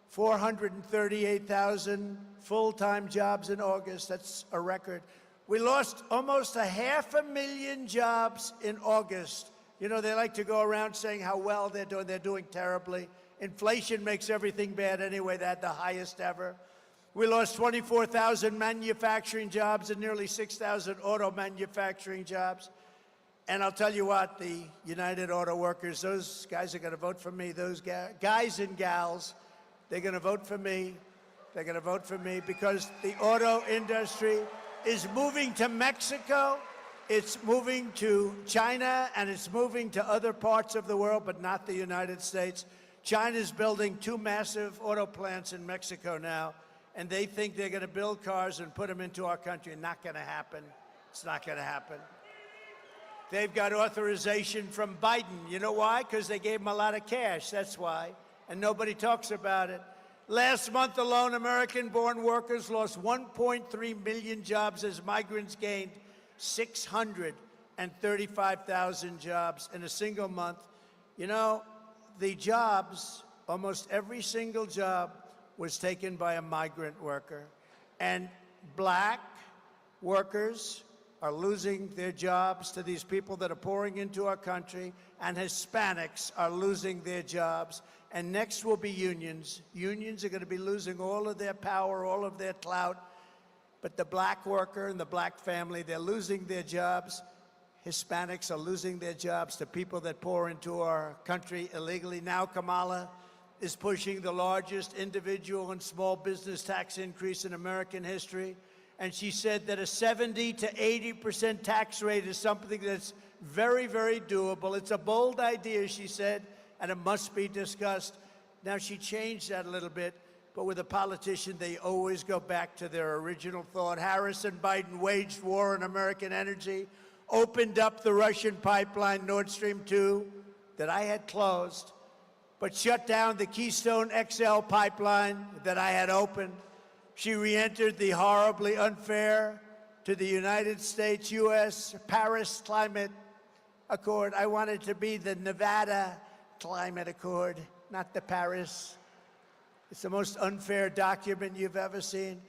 438,000 full-time jobs in August. That's a record. We lost almost 500,000 jobs in August. You know, they like to go around saying how well they're doing. They're doing terribly. Inflation makes everything bad anyway. They had the highest ever. We lost 24,000 manufacturing jobs and nearly 6,000 auto manufacturing jobs. And I'll tell you what, the United Auto Workers, those guys are going to vote for me. Those guys and gals, they're going to vote for me. They're going to vote for me because the auto industry is moving to Mexico, it's moving to China, and it's moving to other parts of the world, but not the United States. China's building 2 massive auto plants in Mexico now, and they think they're going to build cars and put them into our country. Not going to happen. It's not going to happen. They've got authorization from Biden. You know why? Because they gave him a lot of cash. That's why. And nobody talks about it. Last month alone, American-born workers lost 1.3 million jobs as migrants gained 635,000 jobs in a single month. You know, the jobs, almost every single job was taken by a migrant worker. And black workers are losing their jobs to these people that are pouring into our country, and Hispanics are losing their jobs. And next will be unions. Unions are going to be losing all of their power, all of their clout. But the black worker and the black family, they're losing their jobs. Hispanics are losing their jobs to people that pour into our country illegally. Now Kamala is pushing the largest individual and small business tax increase in American history. And she said that a 70 to 80% tax rate is something that's very, very doable. It's a bold idea, she said, and it must be discussed. Now, she changed that a little bit, but with a politician, they always go back to their original thought. Harris and Biden waged war on American energy, opened up the Russian pipeline, Nord Stream 2, that I had closed, but shut down the Keystone XL pipeline that I had opened. She re-entered the horribly unfair to the United States, U.S. Paris Climate Accord. I want it to be the Nevada Climate Accord, not the Paris. It's the most unfair document you've ever seen.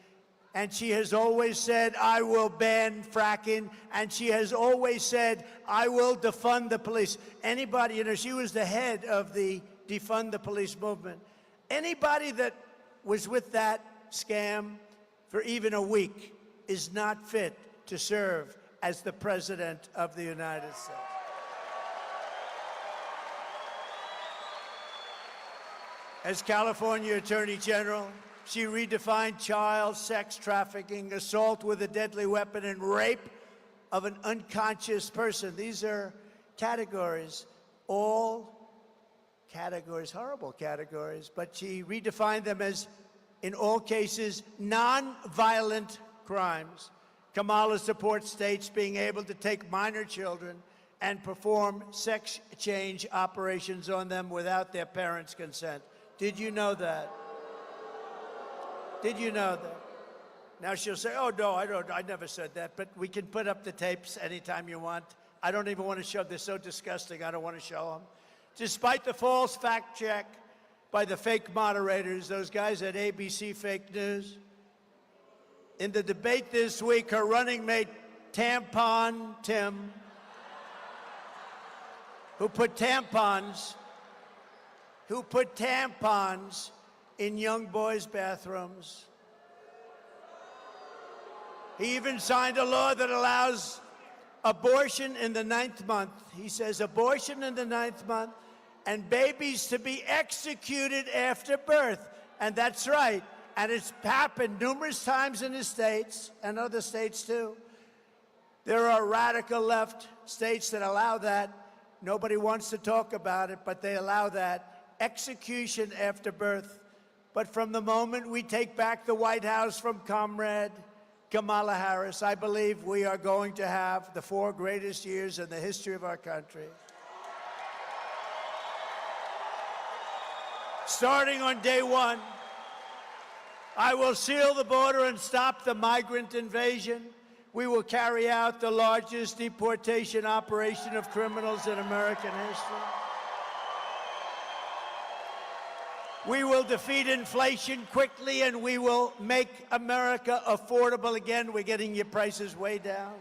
And she has always said, I will ban fracking. And she has always said, I will defund the police. Anybody, you know, she was the head of the defund the police movement. Anybody that was with that scam for even a week is not fit to serve as the President of the United States. As California Attorney General, she redefined child sex trafficking, assault with a deadly weapon, and rape of an unconscious person. These are categories, all categories, horrible categories, but she redefined them as, in all cases, non-violent crimes. Kamala supports states being able to take minor children and perform sex change operations on them without their parents' consent. Did you know that? Did you know that? Now she'll say, oh, no, I never said that, but we can put up the tapes anytime you want. I don't even want to show, they're so disgusting, I don't want to show them. Despite the false fact check by the fake moderators, those guys at ABC Fake News, in the debate this week, her running mate, Tampon Tim, who put tampons in young boys' bathrooms. He even signed a law that allows abortion in the 9th month. He says abortion in the 9th month and babies to be executed after birth. And that's right. And it's happened numerous times in the states and other states too. There are radical left states that allow that. Nobody wants to talk about it, but they allow that. Execution after birth. But from the moment we take back the White House from Comrade Kamala Harris, I believe we are going to have the 4 greatest years in the history of our country. Starting on day 1, I will seal the border and stop the migrant invasion. We will carry out the largest deportation operation of criminals in American history. We will defeat inflation quickly, and we will make America affordable again. We're getting your prices way down.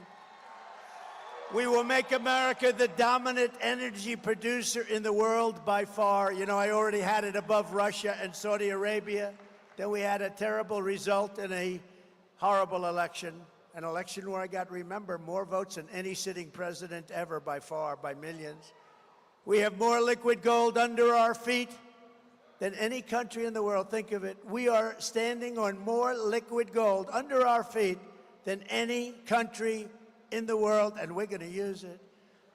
We will make America the dominant energy producer in the world by far. You know, I already had it above Russia and Saudi Arabia. Then we had a terrible result in a horrible election, an election where I got, remember, more votes than any sitting president ever by far, by millions. We have more liquid gold under our feet than any country in the world. Think of it. We are standing on more liquid gold under our feet than any country in the world, and we're going to use it.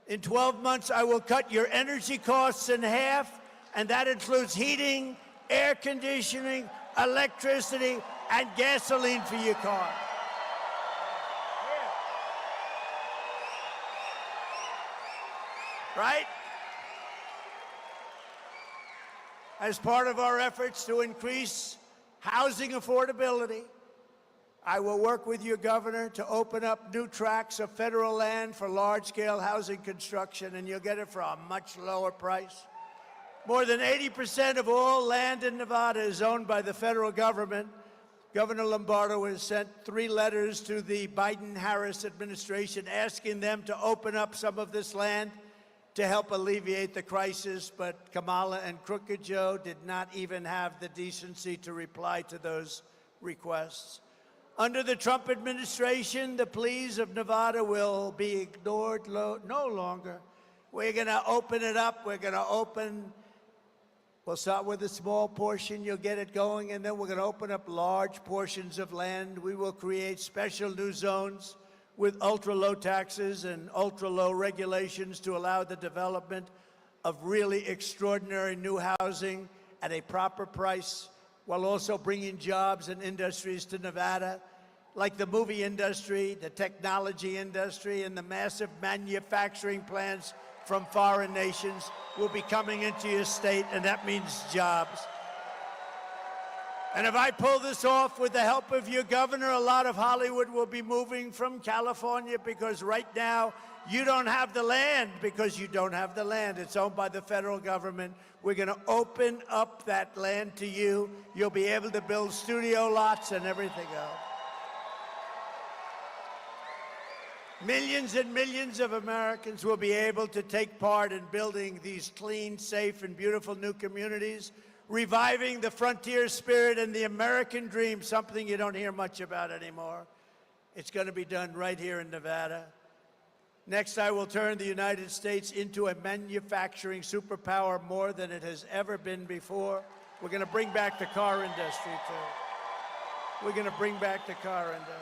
In 12 months, I will cut your energy costs in half, and that includes heating, air conditioning, electricity, and gasoline for your car. Right? As part of our efforts to increase housing affordability, I will work with your governor to open up new tracts of federal land for large-scale housing construction, and you'll get it for a much lower price. More than 80% of all land in Nevada is owned by the federal government. Governor Lombardo has sent 3 letters to the Biden-Harris administration asking them to open up some of this land to help alleviate the crisis, but Kamala and Crooked Joe did not even have the decency to reply to those requests. Under the Trump administration, the pleas of Nevada will be ignored no longer. We're going to open it up. We'll start with a small portion. You'll get it going, and then we're going to open up large portions of land. We will create special new zones with ultra-low taxes and ultra-low regulations to allow the development of really extraordinary new housing at a proper price, while also bringing jobs and industries to Nevada, like the movie industry, the technology industry, and the massive manufacturing plants from foreign nations will be coming into your state, and that means jobs. And if I pull this off with the help of your governor, a lot of Hollywood will be moving from California, because right now you don't have the land, because you don't have the land. It's owned by the federal government. We're going to open up that land to you. You'll be able to build studio lots and everything else. Millions and millions of Americans will be able to take part in building these clean, safe, and beautiful new communities, reviving the frontier spirit and the American dream, something you don't hear much about anymore. It's going to be done right here in Nevada. Next, I will turn the United States into a manufacturing superpower more than it has ever been before. We're going to bring back the car industry, too. We're going to bring back the car industry.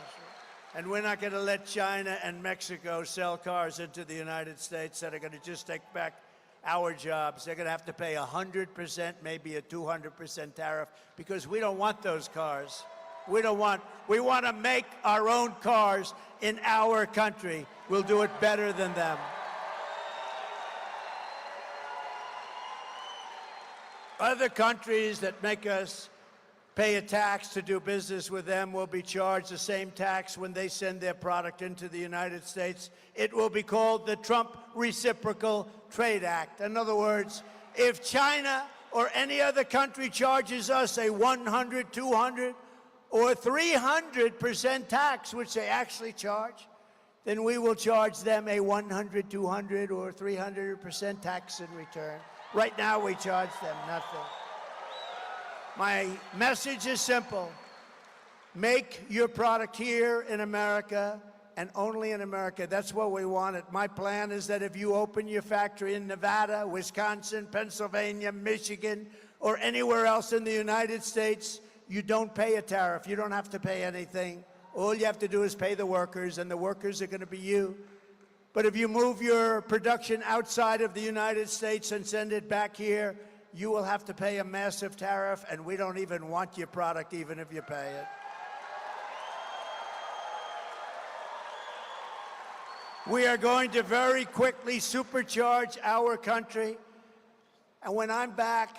And we're not going to let China and Mexico sell cars into the United States that are going to just take back our jobs. They're going to have to pay 100%, maybe a 200% tariff, because we don't want those cars. We want to make our own cars in our country. We'll do it better than them. Other countries that make us pay a tax to do business with them will be charged the same tax when they send their product into the United States. It will be called the Trump Reciprocal Trade Act. In other words, if China or any other country charges us a 100, 200, or 300% tax, which they actually charge, then we will charge them a 100, 200, or 300% tax in return. Right now, we charge them nothing. My message is simple. Make your product here in America and only in America. That's what we want. My plan is that if you open your factory in Nevada, Wisconsin, Pennsylvania, Michigan, or anywhere else in the United States, you don't pay a tariff. You don't have to pay anything. All you have to do is pay the workers, and the workers are going to be you. But if you move your production outside of the United States and send it back here, you will have to pay a massive tariff, and we don't even want your product, even if you pay it. We are going to very quickly supercharge our country. And when I'm back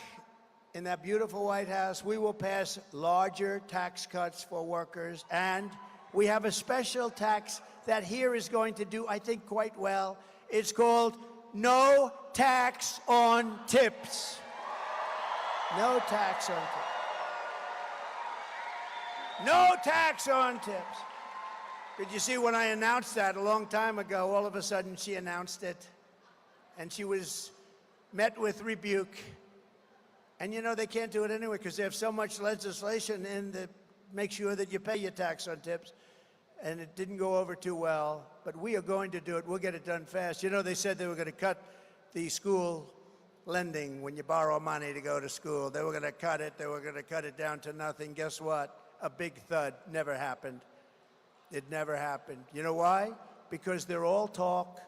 in that beautiful White House, we will pass larger tax cuts for workers. And we have a special tax that here is going to do, I think, quite well. It's called no tax on tips. No tax on tips. No tax on tips. Did you see when I announced that a long time ago, all of a sudden she announced it, and she was met with rebuke. And you know, they can't do it anyway because they have so much legislation in that makes sure that you pay your tax on tips. And it didn't go over too well, but we are going to do it. We'll get it done fast. You know, they said they were going to cut the school lending when you borrow money to go to school. They were going to cut it. They were going to cut it down to nothing. Guess what? A big thud. Never happened. It never happened. You know why? Because they're all talk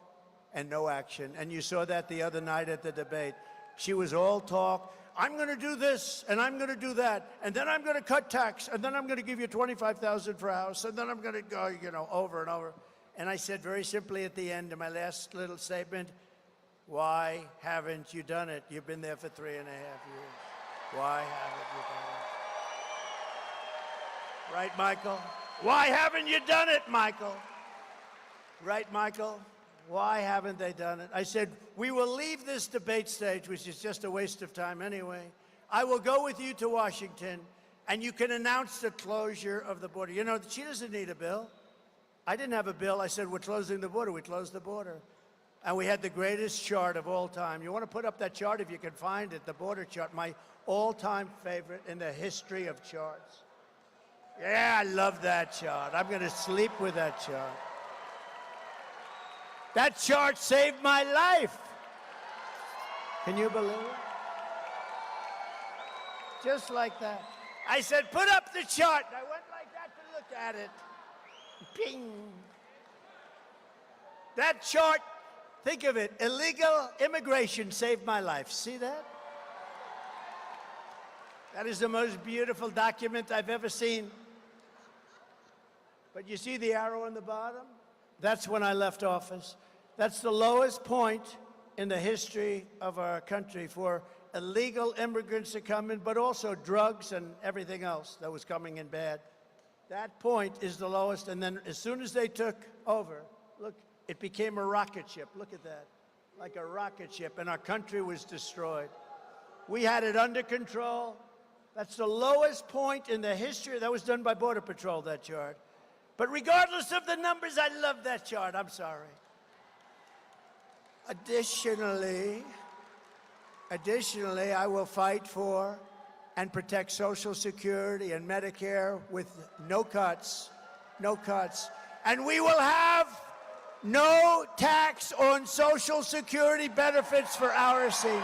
and no action. And you saw that the other night at the debate. She was all talk. I'm going to do this, and I'm going to do that, and then I'm going to cut tax, and then I'm going to give you $25,000 for a house, and then I'm going to go, you know, over and over. And I said very simply at the end of my last little statement, why haven't you done it? You've been there for 3.5 years. Why haven't you done it? Right, Michael? Why haven't you done it, Michael? Right, Michael? Why haven't they done it? I said, we will leave this debate stage, which is just a waste of time anyway. I will go with you to Washington, and you can announce the closure of the border. You know, she doesn't need a bill. I didn't have a bill. I said, we're closing the border. We closed the border. And we had the greatest chart of all time. You want to put up that chart if you can find it, the border chart, my all-time favorite in the history of charts. Yeah, I love that chart. I'm going to sleep with that chart. That chart saved my life. Can you believe it? Just like that. I said, put up the chart. I went like that to look at it. Ping. That chart, think of it, illegal immigration saved my life. See that? That is the most beautiful document I've ever seen. But you see the arrow on the bottom? That's when I left office. That's the lowest point in the history of our country for illegal immigrants to come in, but also drugs and everything else that was coming in bad. That point is the lowest, and then as soon as they took over, look, it became a rocket ship. Look at that, like a rocket ship, and our country was destroyed. We had it under control. That's the lowest point in the history. That was done by Border Patrol, that chart. But regardless of the numbers, I love that chart. I'm sorry. Additionally, I will fight for and protect Social Security and Medicare with no cuts, no cuts. And we will have no tax on Social Security benefits for our seniors.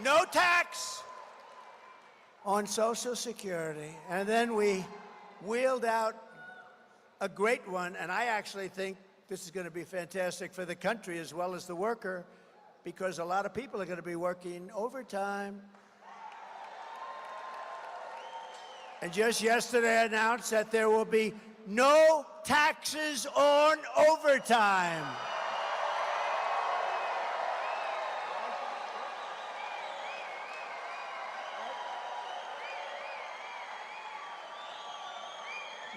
No tax on Social Security. And then we wheeled out a great one, and I actually think this is going to be fantastic for the country as well as the worker, because a lot of people are going to be working overtime. And just yesterday I announced that there will be no taxes on overtime.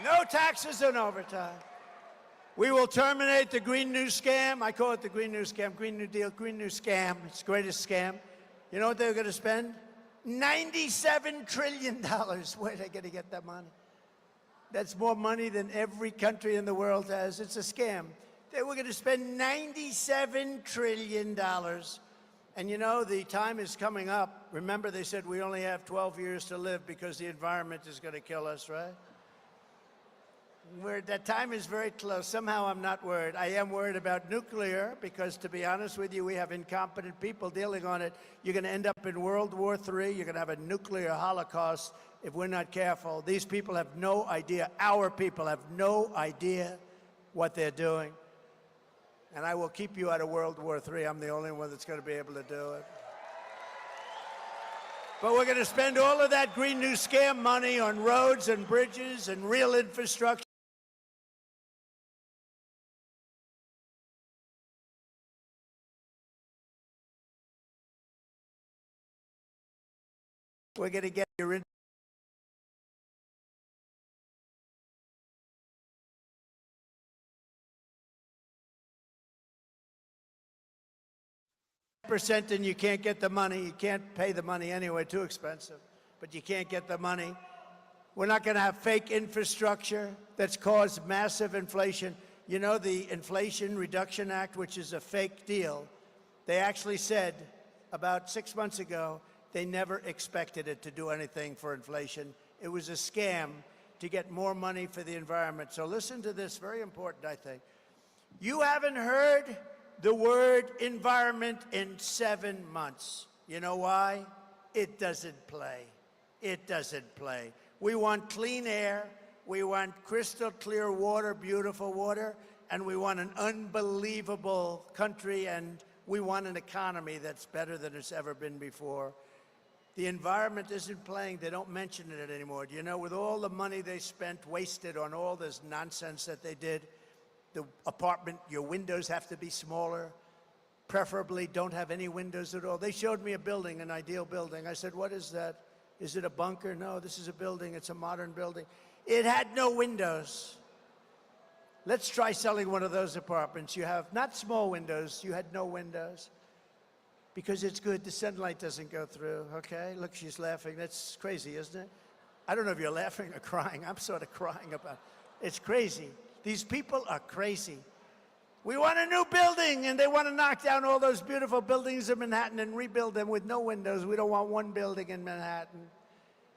No taxes on overtime. We will terminate the Green New Scam. I call it the Green New Scam, Green New Deal, Green New Scam. It's the greatest scam. You know what they're going to spend? $97 trillion. Where are they going to get that money? That's more money than every country in the world has. It's a scam. They were going to spend $97 trillion. And you know, the time is coming up. Remember, they said we only have 12 years to live because the environment is going to kill us, right? That time is very close. Somehow I'm not worried. I am worried about nuclear because, to be honest with you, we have incompetent people dealing on it. You're going to end up in World War III. You're going to have a nuclear holocaust if we're not careful. These people have no idea. Our people have no idea what they're doing. And I will keep you out of World War III. I'm the only one that's going to be able to do it. But we're going to spend all of that Green New Scam money on roads and bridges and real infrastructure. We're going to get your percent, and you can't get the money. You can't pay the money anyway, too expensive. But you can't get the money. We're not going to have fake infrastructure that's caused massive inflation. You know, the Inflation Reduction Act, which is a fake deal, they actually said about 6 months ago they never expected it to do anything for inflation. It was a scam to get more money for the environment. So listen to this, very important, I think. You haven't heard the word environment in 7 months. You know why? It doesn't play. It doesn't play. We want clean air, we want crystal clear water, beautiful water, and we want an unbelievable country, and we want an economy that's better than it's ever been before. The environment isn't playing. They don't mention it anymore. You know, with all the money they spent, wasted on all this nonsense that they did, the apartment, your windows have to be smaller, preferably don't have any windows at all. They showed me a building, an ideal building. I said, what is that? Is it a bunker? No, this is a building. It's a modern building. It had no windows. Let's try selling one of those apartments. You have not small windows. You had no windows. Because it's good, the sunlight doesn't go through, okay? Look, she's laughing. That's crazy, isn't it? I don't know if you're laughing or crying. I'm sort of crying about it. It's crazy. These people are crazy. We want a new building, and they want to knock down all those beautiful buildings in Manhattan and rebuild them with no windows. We don't want one building in Manhattan.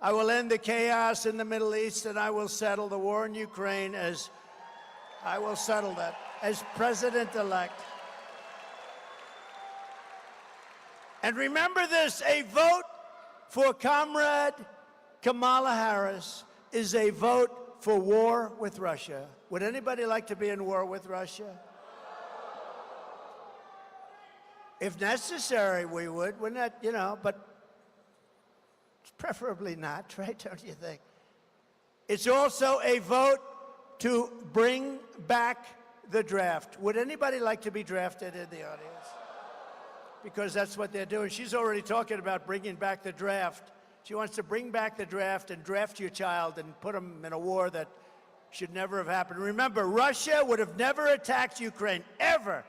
I will end the chaos in the Middle East, and I will settle the war in Ukraine as president-elect. And remember this, a vote for Comrade Kamala Harris is a vote for war with Russia. Would anybody like to be in war with Russia? If necessary, we would. We're not, you know, but preferably not, right? Don't you think? It's also a vote to bring back the draft. Would anybody like to be drafted in the audience? Because that's what they're doing. She's already talking about bringing back the draft. She wants to bring back the draft and draft your child and put them in a war that should never have happened. Remember, Russia would have never attacked Ukraine, ever,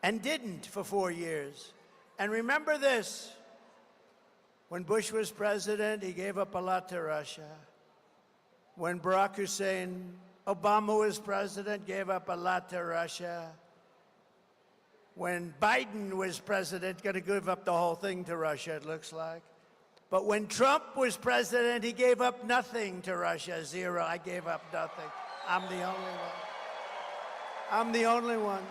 and didn't for 4 years. And remember this, when Bush was president, he gave up a lot to Russia. When Barack Hussein Obama was president, gave up a lot to Russia. When Biden was president, going to give up the whole thing to Russia, it looks like. But when Trump was president, he gave up nothing to Russia, zero. I gave up nothing. I'm the only one. I'm the only one.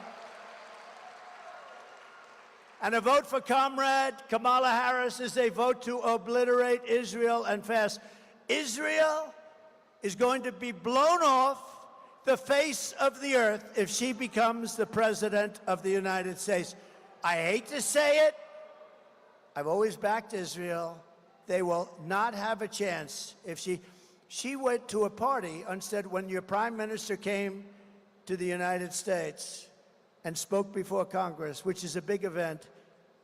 And a vote for Comrade Kamala Harris is a vote to obliterate Israel and fast. Israel is going to be blown off the face of the earth if she becomes the president of the United States. I hate to say it. I've always backed Israel. They will not have a chance if she went to a party instead when your prime minister came to the United States and spoke before Congress, which is a big event.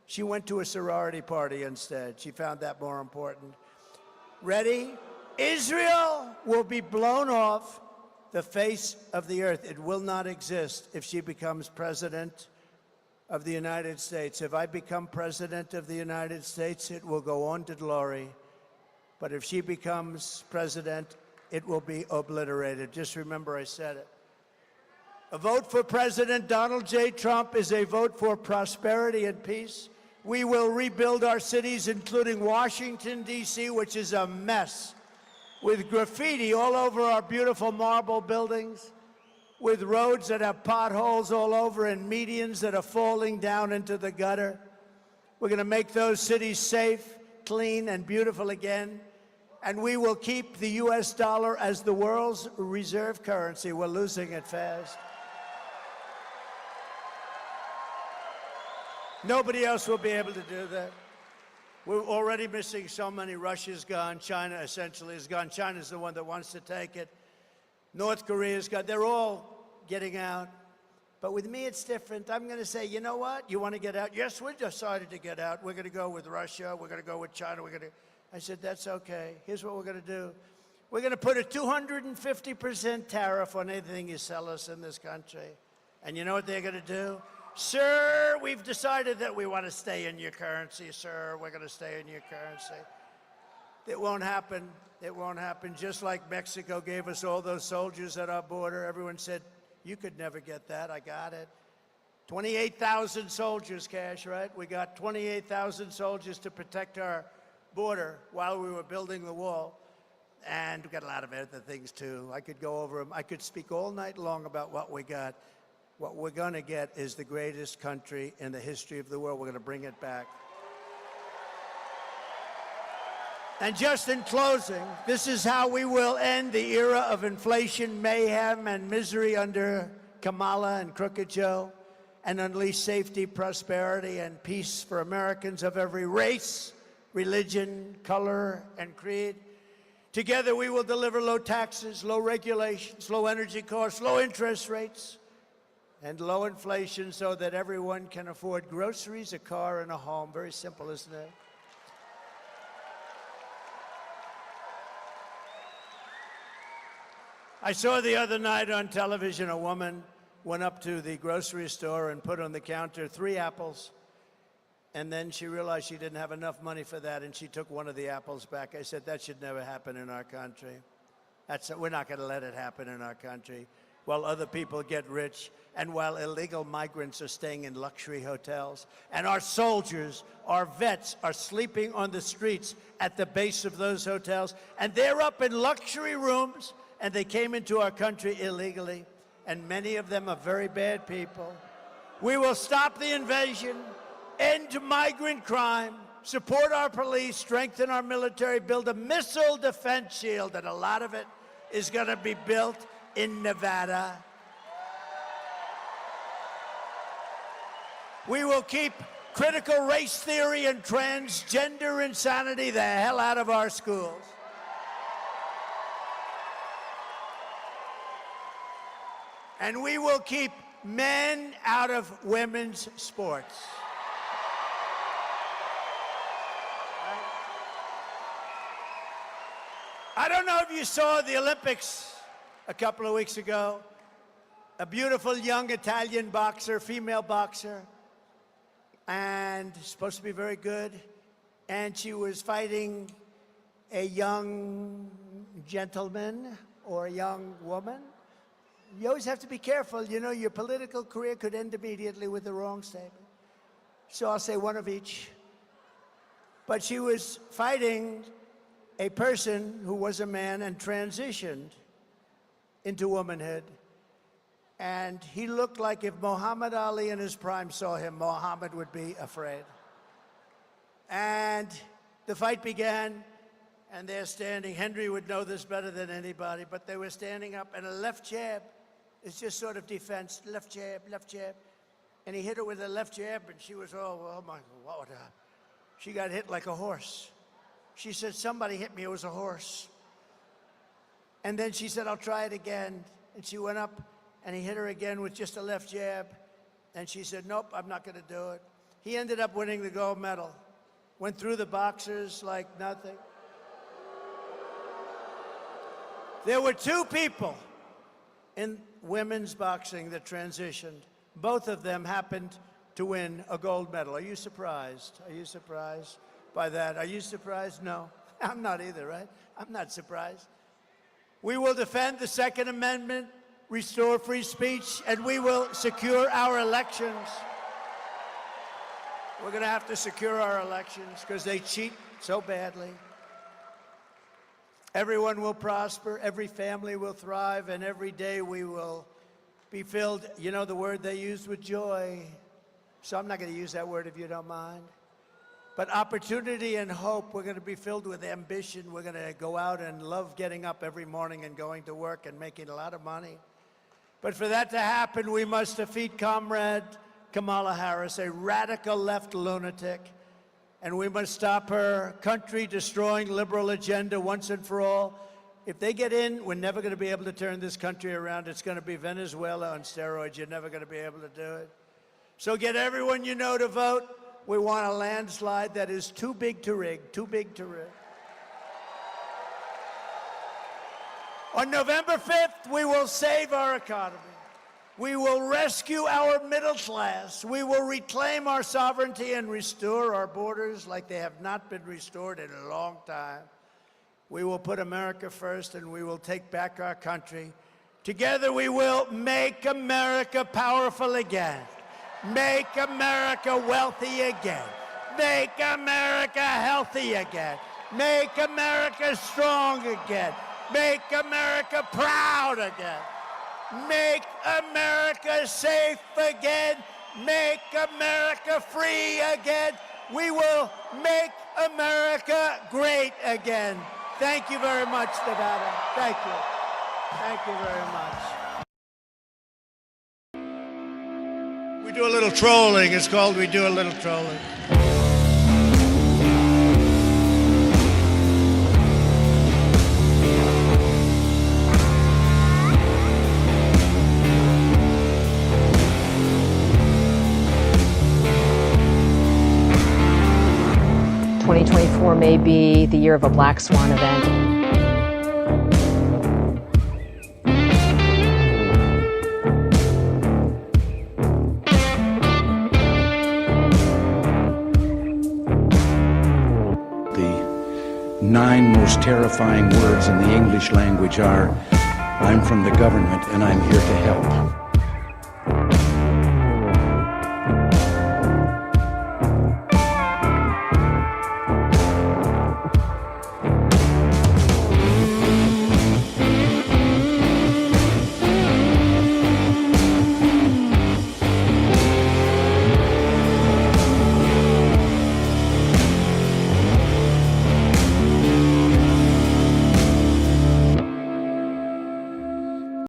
She went to a sorority party instead. She found that more important. Ready? Israel will be blown off the face of the earth. It will not exist if she becomes president of the United States. If I become president of the United States, it will go on to glory. But if she becomes president, it will be obliterated. Just remember I said it. A vote for President Donald J. Trump is a vote for prosperity and peace. We will rebuild our cities, including Washington, D.C., which is a mess, with graffiti all over our beautiful marble buildings, with roads that have potholes all over and medians that are falling down into the gutter. We're going to make those cities safe, clean, and beautiful again. And we will keep the U.S. dollar as the world's reserve currency. We're losing it fast. Nobody else will be able to do that. We're already missing so many. Russia's gone. China essentially is gone. China's the one that wants to take it. North Korea's gone. They're all getting out. But with me, it's different. I'm going to say, you know what? You want to get out? Yes, we decided to get out. We're going to go with Russia. We're going to go with China. I said, that's okay. Here's what we're going to do. We're going to put a 250% tariff on anything you sell us in this country. And you know what they're going to do? Sir, we've decided that we want to stay in your currency, sir. We're going to stay in your currency. It won't happen. It won't happen. Just like Mexico gave us all those soldiers at our border. Everyone said, you could never get that. I got it. 28,000 soldiers, Cash, right? We got 28,000 soldiers to protect our border while we were building the wall. And we got a lot of other things, too. I could go over them. I could speak all night long about what we got. What we're going to get is the greatest country in the history of the world. We're going to bring it back. And just in closing, this is how we will end the era of inflation, mayhem, and misery under Kamala and Crooked Joe, and unleash safety, prosperity, and peace for Americans of every race, religion, color, and creed. Together, we will deliver low taxes, low regulations, low energy costs, low interest rates, and low inflation so that everyone can afford groceries, a car, and a home. Very simple, isn't it? I saw the other night on television a woman went up to the grocery store and put on the counter 3 apples, and then she realized she didn't have enough money for that, and she took one of the apples back. I said, that should never happen in our country. We're not going to let it happen in our country while other people get rich and while illegal migrants are staying in luxury hotels. And our soldiers, our vets, are sleeping on the streets at the base of those hotels, and they're up in luxury rooms, and they came into our country illegally, and many of them are very bad people. We will stop the invasion, end migrant crime, support our police, strengthen our military, build a missile defense shield, and a lot of it is going to be built in Nevada. We will keep critical race theory and transgender insanity the hell out of our schools. And we will keep men out of women's sports. I don't know if you saw the Olympics a couple of weeks ago. A beautiful young Italian boxer, female boxer, and supposed to be very good. And she was fighting a young gentleman or a young woman. You always have to be careful. You know, your political career could end immediately with the wrong statement. So I'll say one of each. But she was fighting a person who was a man and transitioned into womanhood. And he looked like if Muhammad Ali in his prime saw him, Muhammad would be afraid. And the fight began, and they're standing. Henry would know this better than anybody, but they were standing up, and a left jab is just sort of defense. Left jab, left jab. And he hit her with a left jab, and she was, oh my, what? She got hit like a horse. She said, somebody hit me, it was a horse. And then she said, I'll try it again. And she went up, and he hit her again with just a left jab. And she said, nope, I'm not going to do it. He ended up winning the gold medal. Went through the boxers like nothing. There were two people in women's boxing that transitioned. Both of them happened to win a gold medal. Are you surprised? Are you surprised by that? Are you surprised? No, I'm not either, right? I'm not surprised. We will defend the Second Amendment, restore free speech, and we will secure our elections. We're going to have to secure our elections because they cheat so badly. Everyone will prosper, every family will thrive, and every day we will be filled, you know the word they used, with joy. So I'm not going to use that word if you don't mind. But opportunity and hope, we're going to be filled with ambition. We're going to go out and love getting up every morning and going to work and making a lot of money. But for that to happen, we must defeat Comrade Kamala Harris, a radical left lunatic, and we must stop her country-destroying liberal agenda once and for all. If they get in, we're never going to be able to turn this country around. It's going to be Venezuela on steroids. You're never going to be able to do it. So get everyone you know to vote. We want a landslide that is too big to rig, too big to rig. On November 5th, we will save our economy. We will rescue our middle class. We will reclaim our sovereignty and restore our borders like they have not been restored in a long time. We will put America first, and we will take back our country. Together, we will make America powerful again. Make America wealthy again. Make America healthy again. Make America strong again. Make America proud again. Make America safe again. Make America free again. We will make America great again. Thank you very much, Nevada. Thank you. Thank you very much. We do a little trolling. It's called We Do a Little Trolling. 2024 may be the year of a black swan event. The 9 most terrifying words in the English language are, I'm from the government and I'm here to help.